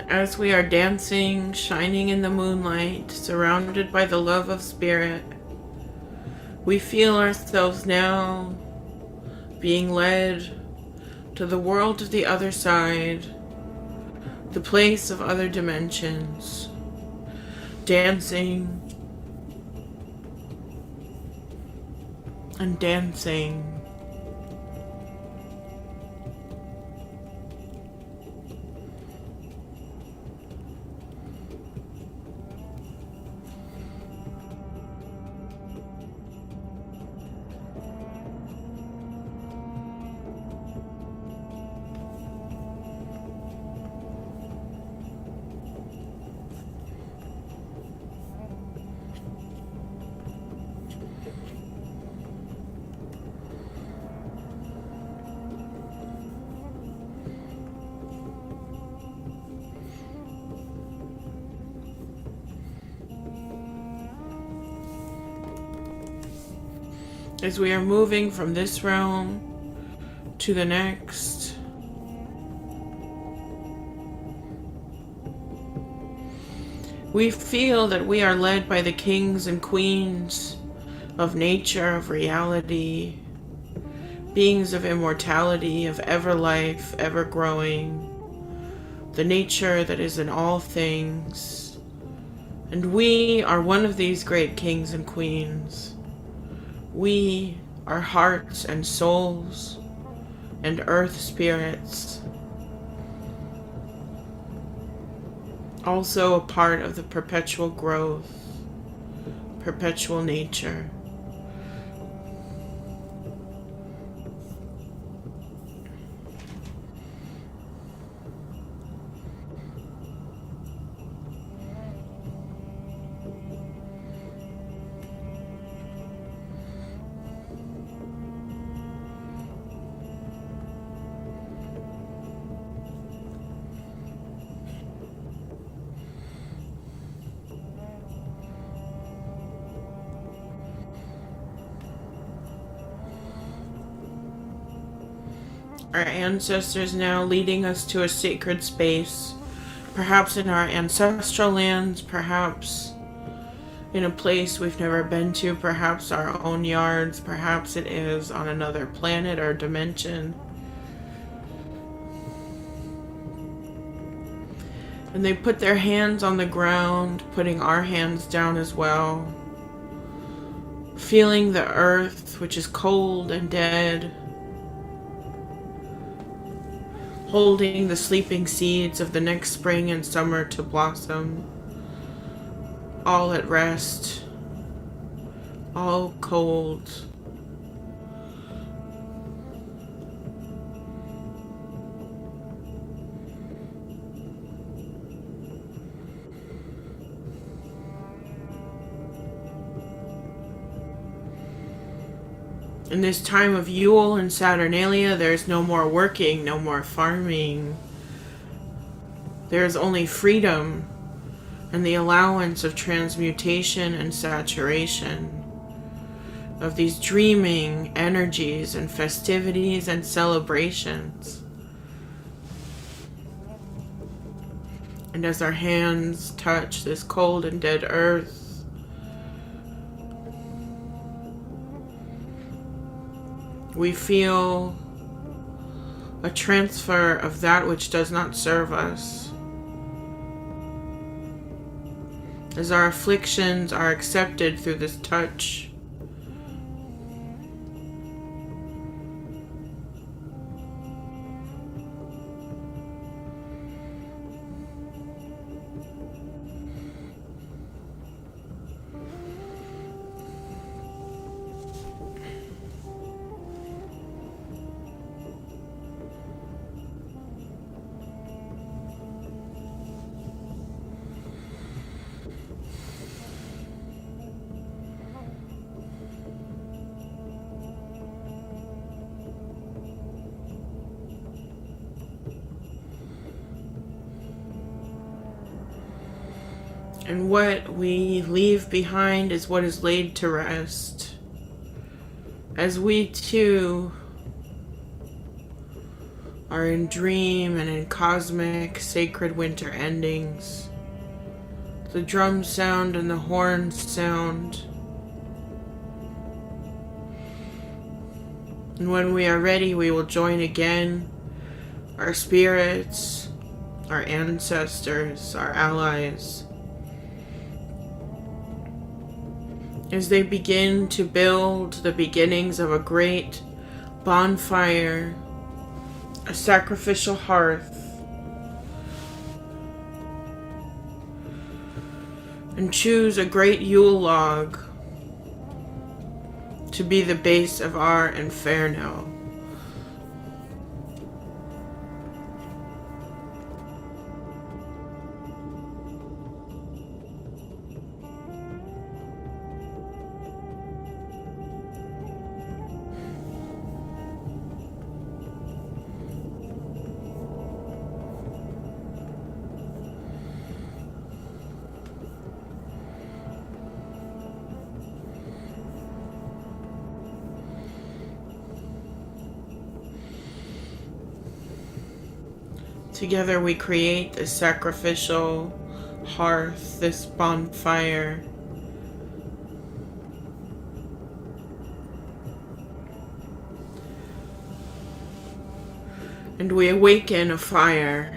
As we are dancing, shining in the moonlight, surrounded by the love of spirit, we feel ourselves now being led to the world of the other side, the place of other dimensions, dancing and dancing. As we are moving from this realm to the next, we feel that we are led by the kings and queens of nature, of reality, beings of immortality, of ever life, ever growing, the nature that is in all things. And we are one of these great kings and queens. We are hearts and souls and earth spirits, also a part of the perpetual growth, perpetual nature. Our ancestors now leading us to a sacred space, perhaps in our ancestral lands, perhaps in a place we've never been to, perhaps our own yards, perhaps it is on another planet or dimension. And they put their hands on the ground, putting our hands down as well, feeling the earth, which is cold and dead, holding the sleeping seeds of the next spring and summer to blossom, all at rest, all cold. In this time of Yule and Saturnalia, there's no more working, no more farming. There's only freedom and the allowance of transmutation and saturation, of these dreaming energies and festivities and celebrations. And as our hands touch this cold and dead earth, we feel a transfer of that which does not serve us, as our afflictions are accepted through this touch. And what we leave behind is what is laid to rest. As we too are in dream and in cosmic sacred winter endings, the drums sound and the horns sound. And when we are ready, we will join again our spirits, our ancestors, our allies, as they begin to build the beginnings of a great bonfire, a sacrificial hearth, and choose a great Yule log to be the base of our inferno. Together we create this sacrificial hearth, this bonfire. And we awaken a fire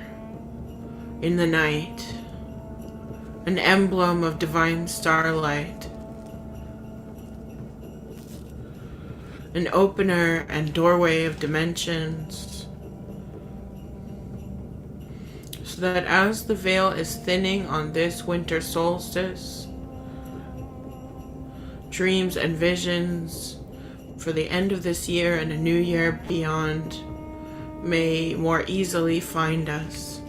in the night, an emblem of divine starlight. an opener and doorway of dimensions, so that as the veil is thinning on this winter solstice, dreams and visions for the end of this year and a new year beyond may more easily find us.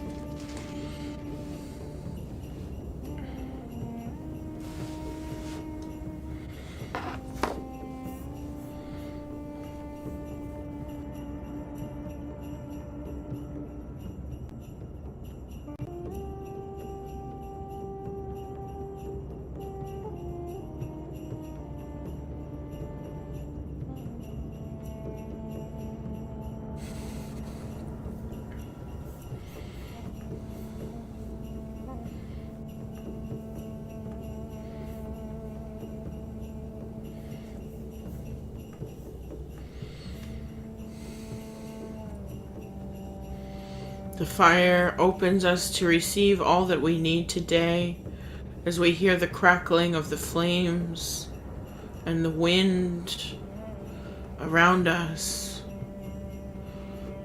The fire opens us to receive all that we need today as we hear the crackling of the flames and the wind around us,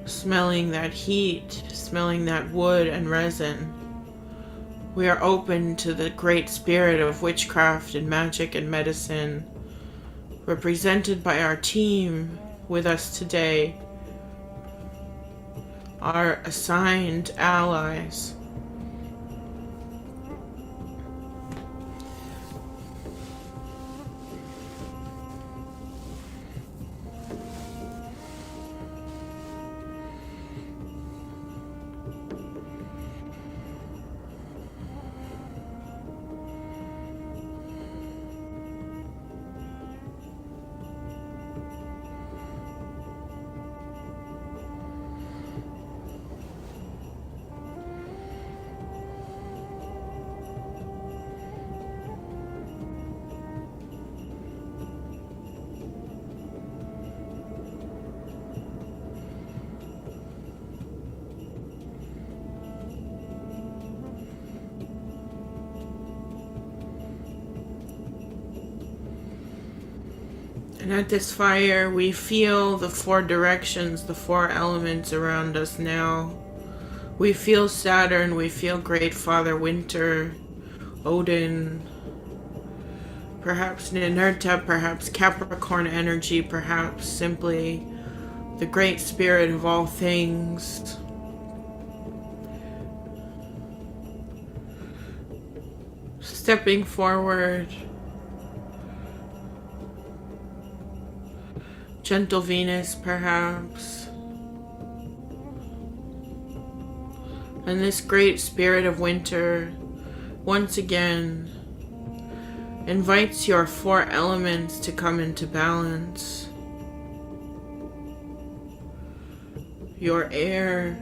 smelling that heat, smelling that wood and resin. We are open to the great spirit of witchcraft and magic and medicine, represented by our team with us today, our assigned allies. And at this fire, we feel the four directions, the four elements around us now. We feel Saturn, we feel Great Father Winter, Odin, perhaps Ninurta, perhaps Capricorn energy, perhaps simply the Great Spirit of all things. Stepping forward, gentle Venus, perhaps. And this great spirit of winter, once again, invites your four elements to come into balance. Your air,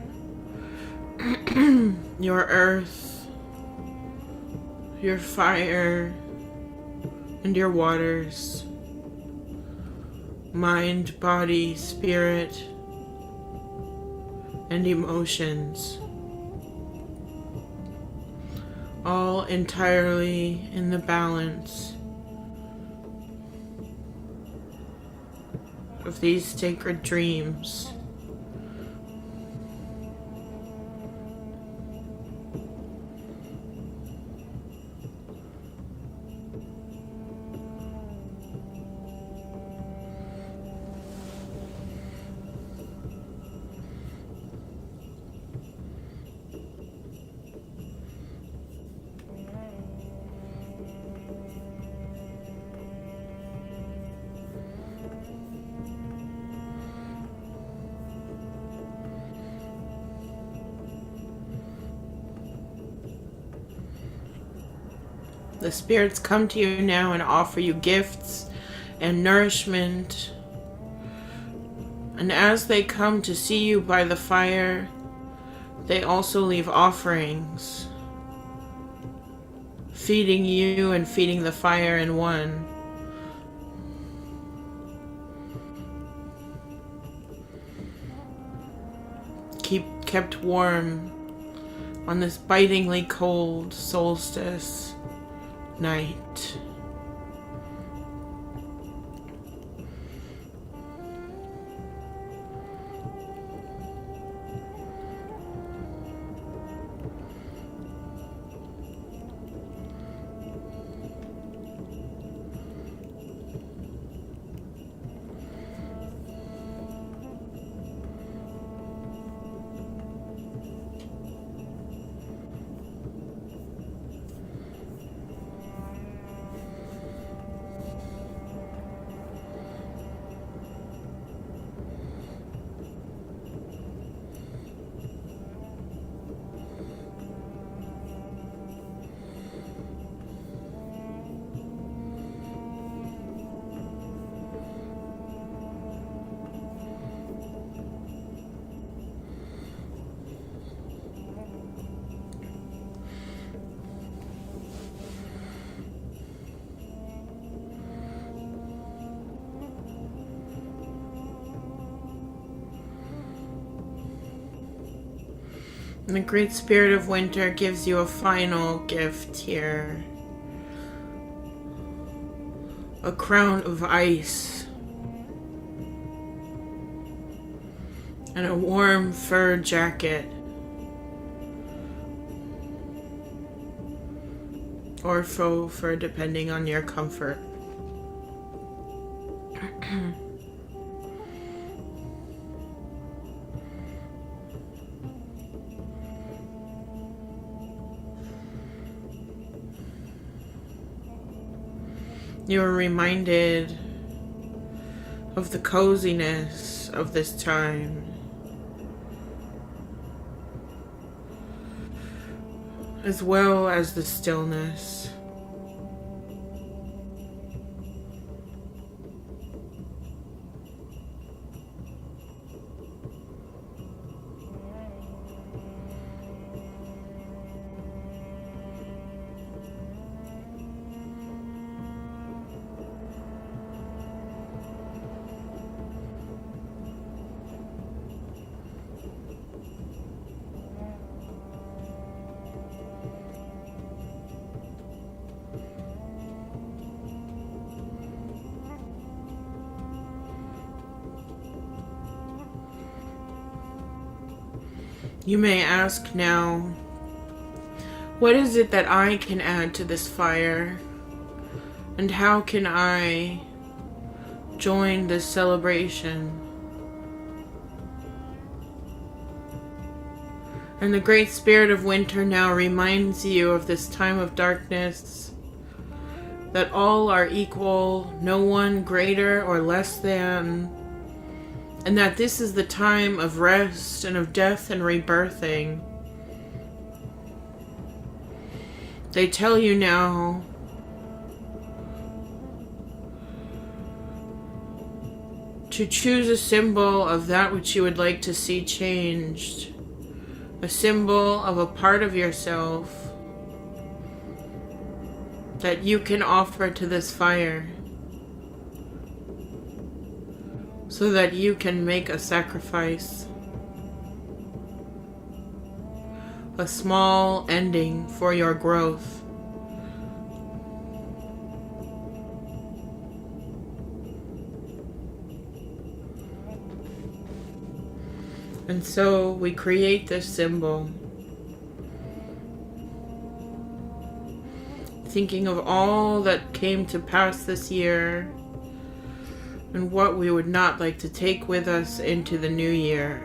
your earth, your fire, and your waters. Mind, body, spirit, and emotions, all entirely in the balance of these sacred dreams. The spirits come to you now and offer you gifts and nourishment. And as they come to see you by the fire, they also leave offerings, feeding you and feeding the fire in one. Kept warm on this bitingly cold solstice night. And the Great Spirit of Winter gives you a final gift here. A crown of ice. And a warm fur jacket. Or faux fur, depending on your comfort. You are reminded of the coziness of this time, as well as the stillness. You may ask now, what is it that I can add to this fire? And how can I join this celebration? And the Great Spirit of Winter now reminds you of this time of darkness, that all are equal, no one greater or less than, and that this is the time of rest and of death and rebirthing. They tell you now to choose a symbol of that which you would like to see changed, a symbol of a part of yourself that you can offer to this fire, so that you can make a sacrifice, a small ending for your growth. And so we create this symbol, thinking of all that came to pass this year and what we would not like to take with us into the new year.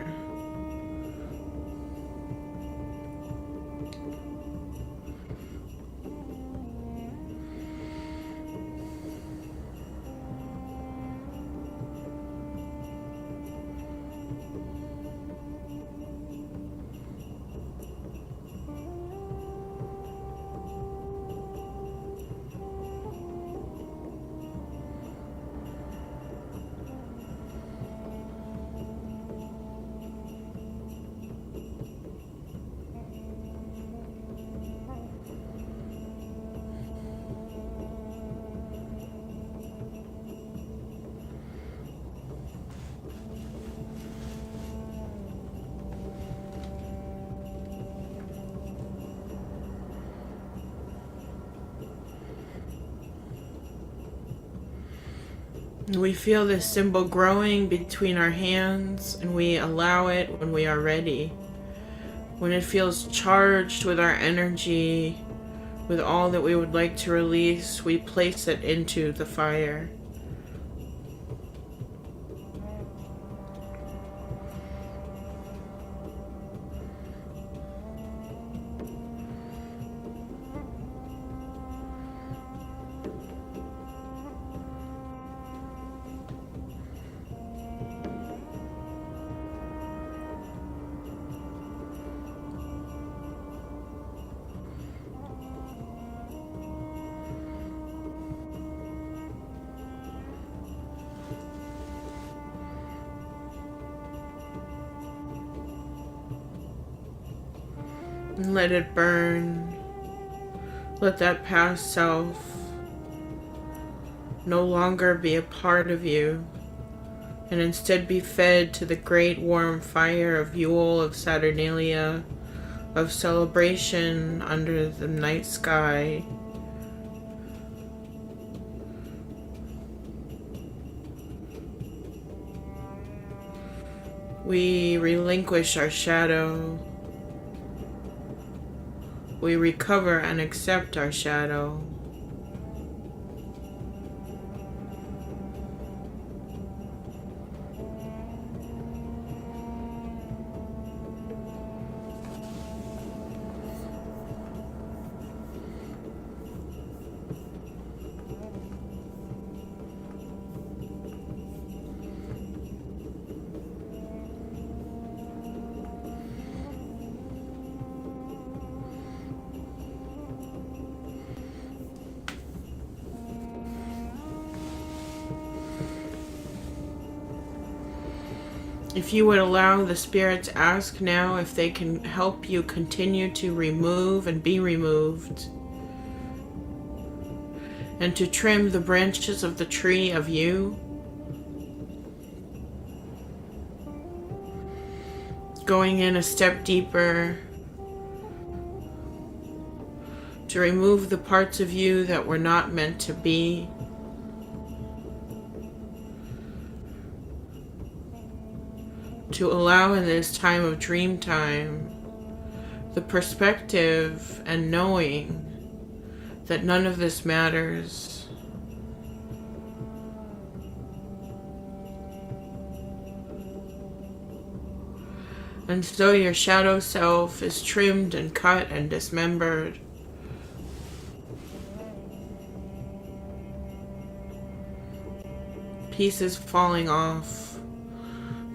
We feel this symbol growing between our hands, and we allow it when we are ready. When it feels charged with our energy, with all that we would like to release, we place it into the fire. And let it burn. Let that past self no longer be a part of you, and instead be fed to the great warm fire of Yule, of Saturnalia, of celebration under the night sky. We relinquish our shadow. We recover and accept our shadow. If you would allow the spirits, ask now if they can help you continue to remove and be removed, and to trim the branches of the tree of you, going in a step deeper to remove the parts of you that were not meant to be. To allow in this time of dream time the perspective and knowing that none of this matters. And so your shadow self is trimmed and cut and dismembered. Pieces falling off.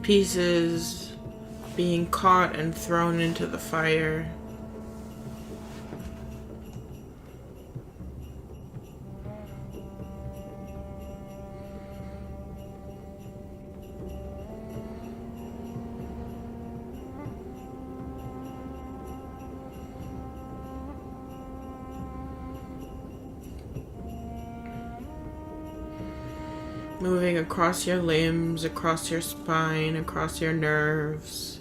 Pieces being caught and thrown into the fire. Moving across your limbs, across your spine, across your nerves.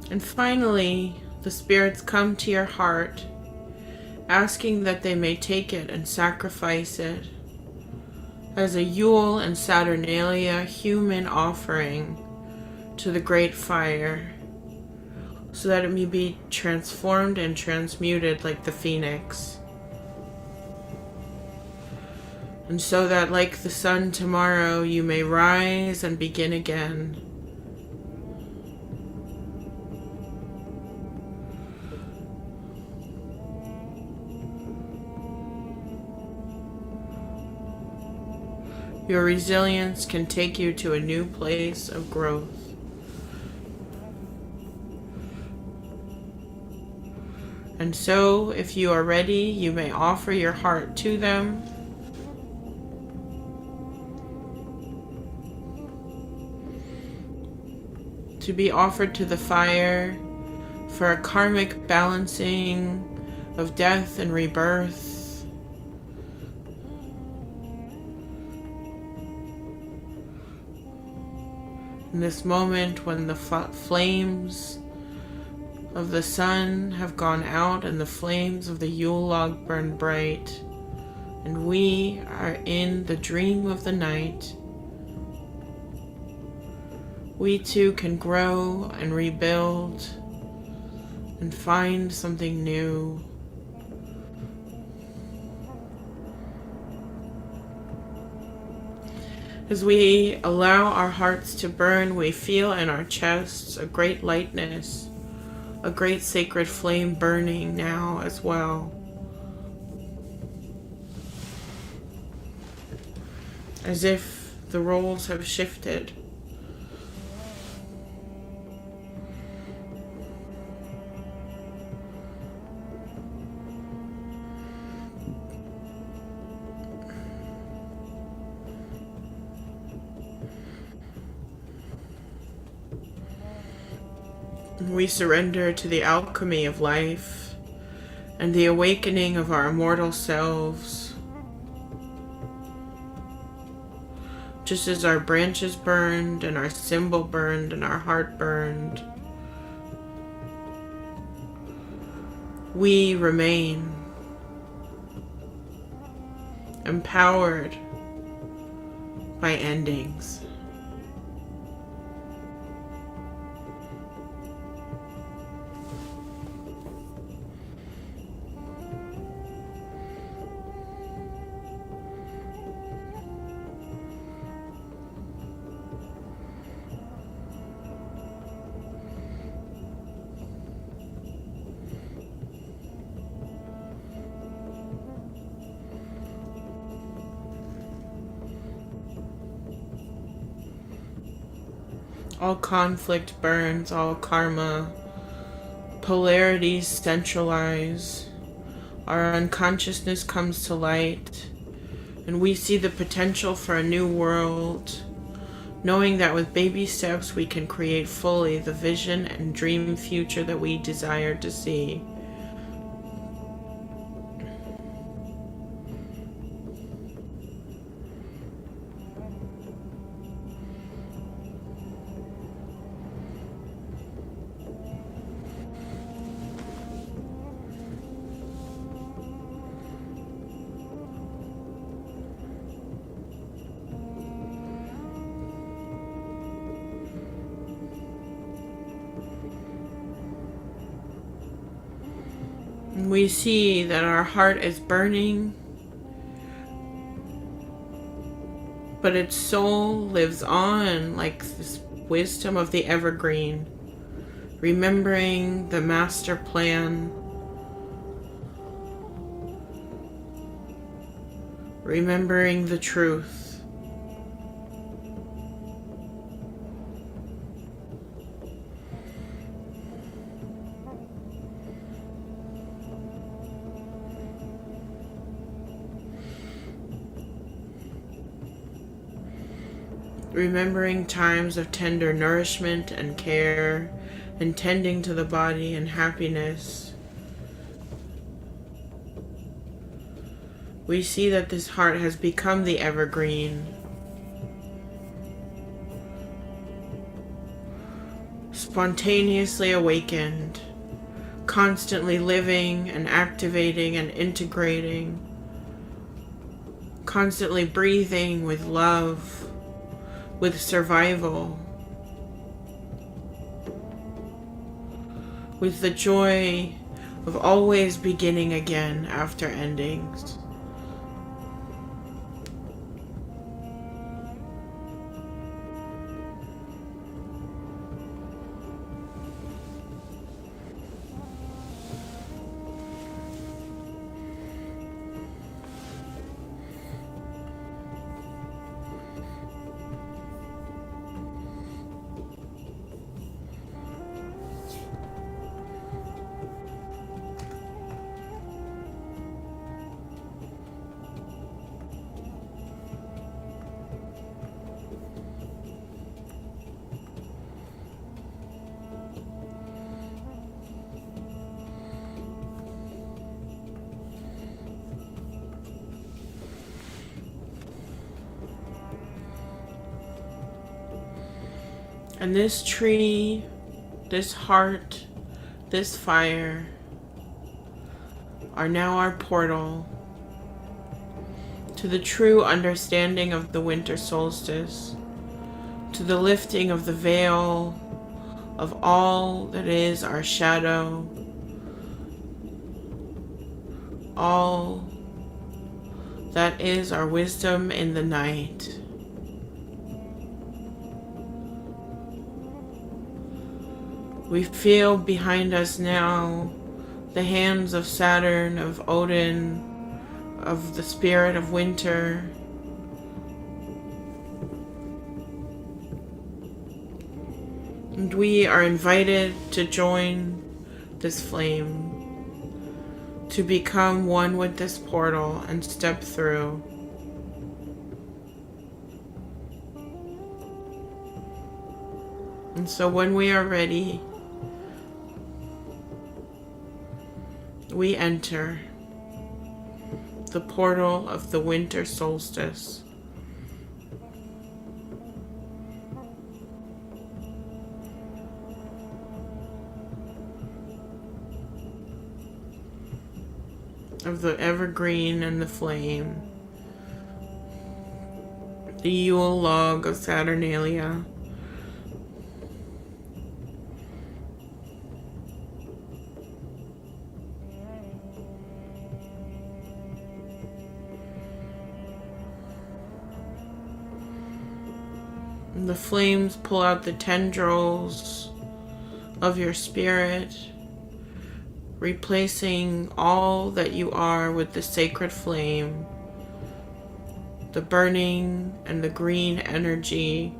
And finally, the spirits come to your heart, asking that they may take it and sacrifice it as a Yule and Saturnalia human offering to the great fire, so that it may be transformed and transmuted like the phoenix. And so that like the sun tomorrow, you may rise and begin again. Your resilience can take you to a new place of growth. And so, if you are ready, you may offer your heart to them. To be offered to the fire for a karmic balancing of death and rebirth. In this moment when the flames of the sun have gone out and the flames of the Yule log burn bright, and we are in the dream of the night, we too can grow and rebuild and find something new. As we allow our hearts to burn, we feel in our chests a great lightness, a great sacred flame burning now as well. As if the roles have shifted. We surrender to the alchemy of life and the awakening of our immortal selves. Just as our branches burned and our symbol burned and our heart burned, we remain empowered by endings. All conflict burns, all karma, polarities centralize, our unconsciousness comes to light, and we see the potential for a new world, knowing that with baby steps we can create fully the vision and dream future that we desire to see. We see that our heart is burning, but its soul lives on like this wisdom of the evergreen, remembering the master plan, remembering the truth. Remembering times of tender nourishment and care, and tending to the body and happiness. We see that this heart has become the evergreen, spontaneously awakened, constantly living and activating and integrating, constantly breathing with love, with survival, with the joy of always beginning again after endings. And this tree, this heart, this fire are now our portal to the true understanding of the winter solstice, to the lifting of the veil of all that is our shadow, all that is our wisdom in the night. We feel behind us now the hands of Saturn, of Odin, of the spirit of winter. And we are invited to join this flame, to become one with this portal and step through. And so when we are ready, we enter the portal of the winter solstice. Of the evergreen and the flame, the Yule log of Saturnalia, and the flames pull out the tendrils of your spirit, replacing all that you are with the sacred flame, the burning and the green energy,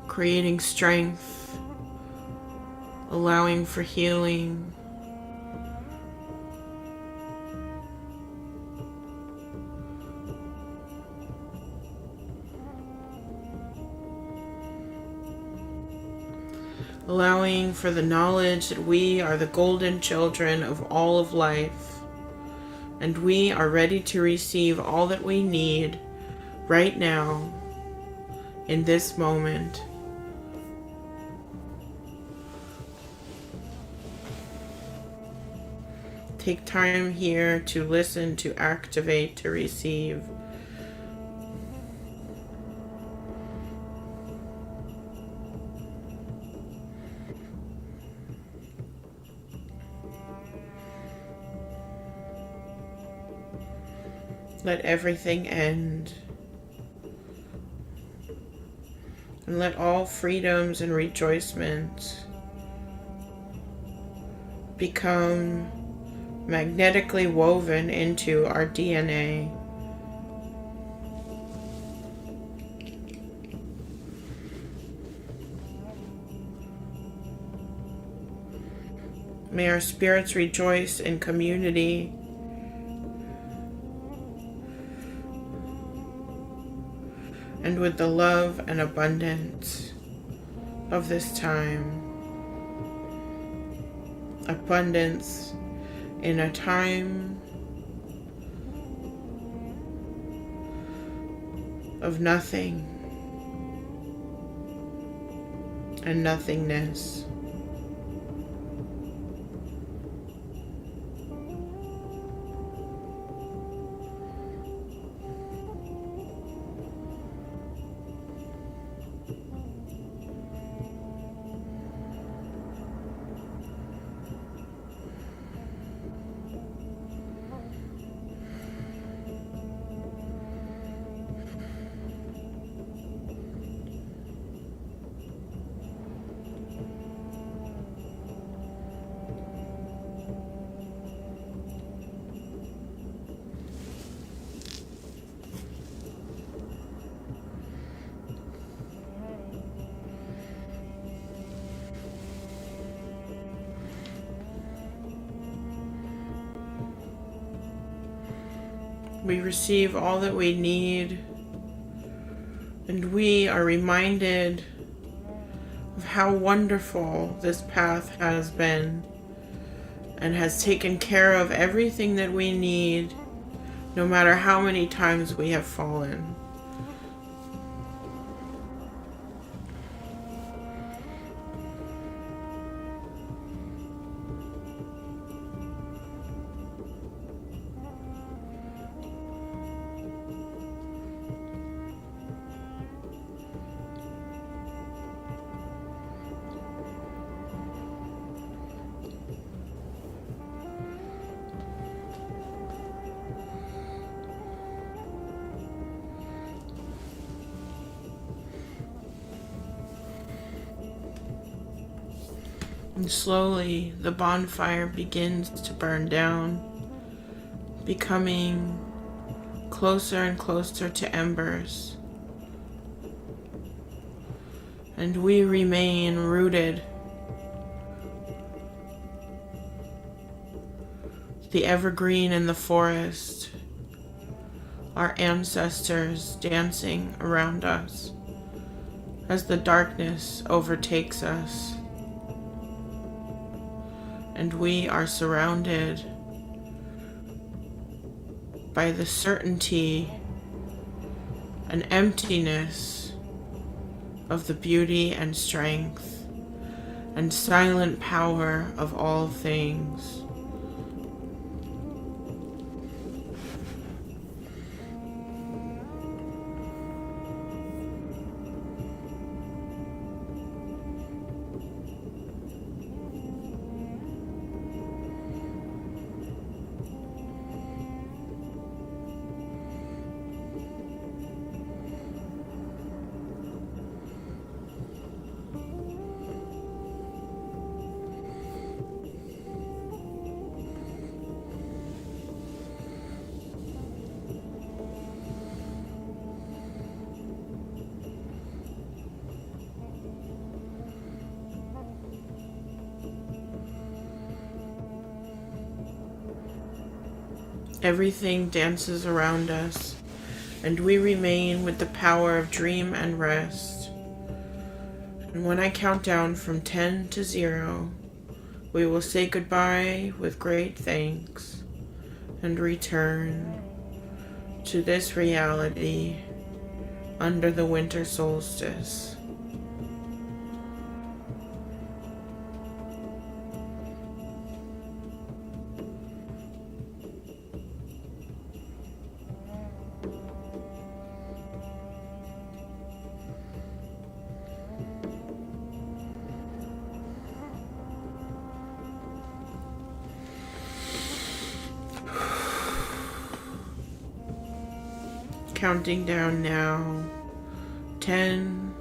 creating strength, allowing for healing. Allowing for the knowledge that we are the golden children of all of life, and we are ready to receive all that we need right now, in this moment. Take time here to listen, to activate, to receive. Let everything end, and let all freedoms and rejoicements become magnetically woven into our DNA. May our spirits rejoice in community, and with the love and abundance of this time. Abundance in a time of nothing and nothingness. We receive all that we need, and we are reminded of how wonderful this path has been and has taken care of everything that we need, no matter how many times we have fallen. And slowly the bonfire begins to burn down, becoming closer and closer to embers. And we remain rooted. The evergreen in the forest, our ancestors dancing around us as the darkness overtakes us. and we are surrounded by the certainty and emptiness of the beauty and strength and silent power of all things. Everything dances around us, and we remain with the power of dream and rest. And when I count down from 10 to 0, we will say goodbye with great thanks and return to this reality under the winter solstice. Counting down now. 10,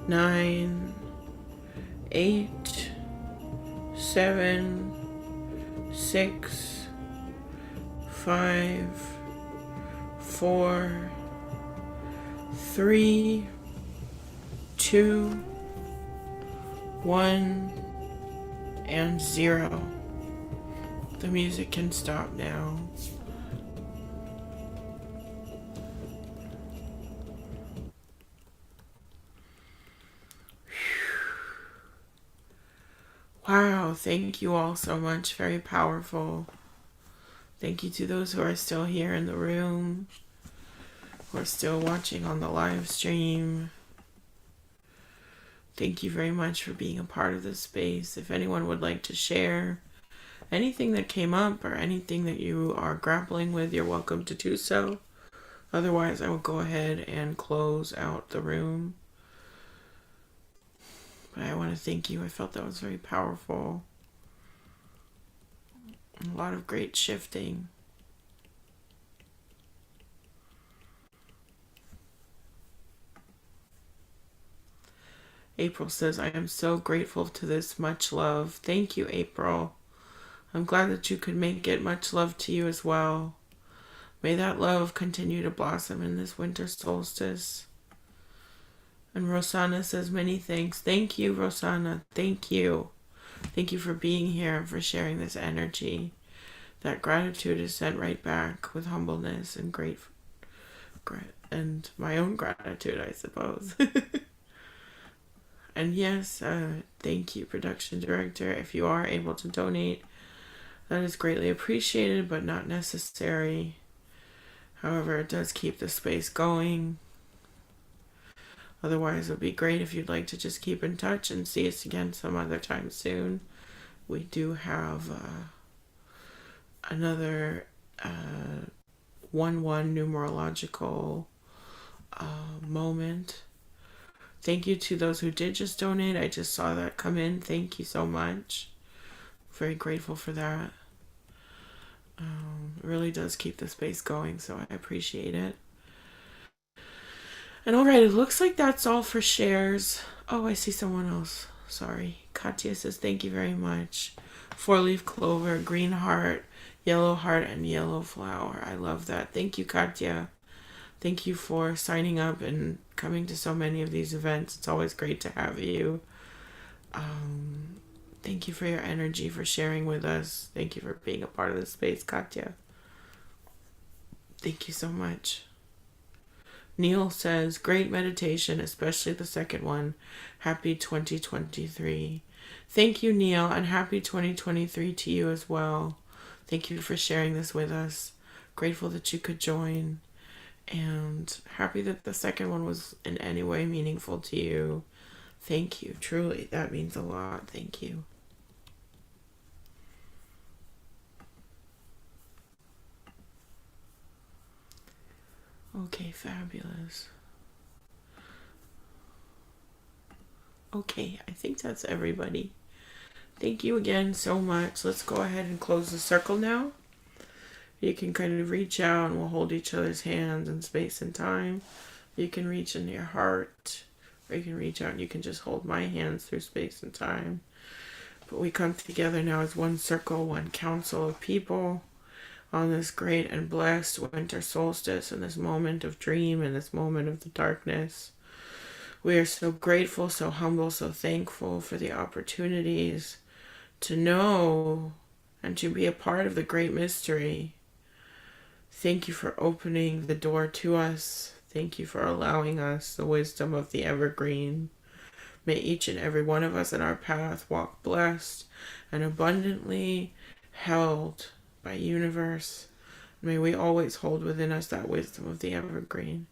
9, 8, 7, 6, 5, 4, 3, 2, 1, and 0. The music can stop now. Wow, thank you all so much. Very powerful. Thank you to those who are still here in the room, who are still watching on the live stream. Thank you very much for being a part of this space. If anyone would like to share anything that came up or anything that you are grappling with, you're welcome to do so. Otherwise, I will go ahead and close out the room. But I want to thank you. I felt that was very powerful. A lot of great shifting. April says, I am so grateful to this. Much love. Thank you, April. I'm glad that you could make it. Much love to you as well. May that love continue to blossom in this winter solstice. And Rosanna says, many thanks. Thank you, Rosanna. Thank you. Thank you for being here and for sharing this energy. That gratitude is sent right back with humbleness and and my own gratitude, I suppose. And yes, thank you, production director. If you are able to donate, that is greatly appreciated, but not necessary. However, it does keep the space going. Otherwise, it would be great if you'd like to just keep in touch and see us again some other time soon. We do have another 1-1 numerological moment. Thank you to those who did just donate. I just saw that come in. Thank you so much. Very grateful for that. It really does keep the space going, so I appreciate it. And alright, it looks like that's all for shares. Oh, I see someone else. Sorry. Katya says, thank you very much. 4-leaf clover, green heart, yellow heart, and yellow flower. I love that. Thank you, Katya. Thank you for signing up and coming to so many of these events. It's always great to have you. Thank you for your energy, for sharing with us. Thank you for being a part of this space, Katya. Thank you so much. Neil says, great meditation, especially the second one. Happy 2023. Thank you, Neil, and happy 2023 to you as well. Thank you for sharing this with us. Grateful that you could join, and happy that the second one was in any way meaningful to you. Thank you. Truly, that means a lot. Thank you. Okay, fabulous. Okay, I think that's everybody. Thank you again so much. Let's go ahead and close the circle now. You can kind of reach out and we'll hold each other's hands in space and time. You can reach in your heart, or you can reach out and you can just hold my hands through space and time. But we come together now as one circle, one council of people on this great and blessed winter solstice, in this moment of dream, in this moment of the darkness. We are so grateful, so humble, so thankful for the opportunities to know and to be a part of the great mystery. Thank you for opening the door to us. Thank you for allowing us the wisdom of the evergreen. May each and every one of us in our path walk blessed and abundantly held by universe. May we always hold within us that wisdom of the evergreen.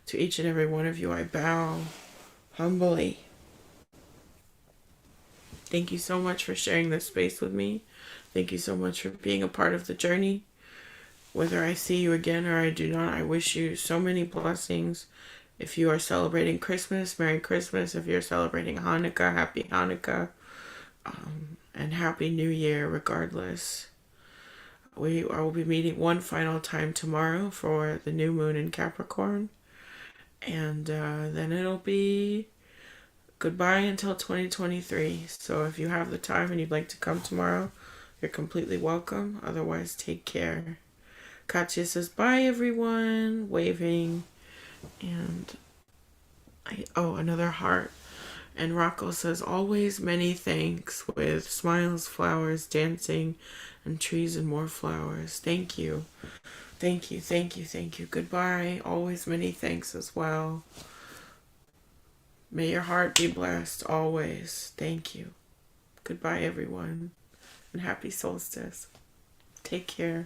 To each and every one of you I bow humbly. Thank you so much for sharing this space with me. Thank you so much for being a part of the journey. Whether I see you again or I do not, I wish you so many blessings. If you are celebrating Christmas, Merry Christmas. If you're celebrating Hanukkah, Happy Hanukkah. And Happy New Year regardless. I will be meeting one final time tomorrow for the new moon in Capricorn. And then it'll be goodbye until 2023. So if you have the time and you'd like to come tomorrow, you're completely welcome. Otherwise, take care. Katya says, bye everyone, waving. And another heart. And Rocco says, always many thanks, with smiles, flowers, dancing, and trees and more flowers. Thank you. Thank you, thank you, thank you. Goodbye. Always many thanks as well. May your heart be blessed always. Thank you. Goodbye, everyone. And happy solstice. Take care.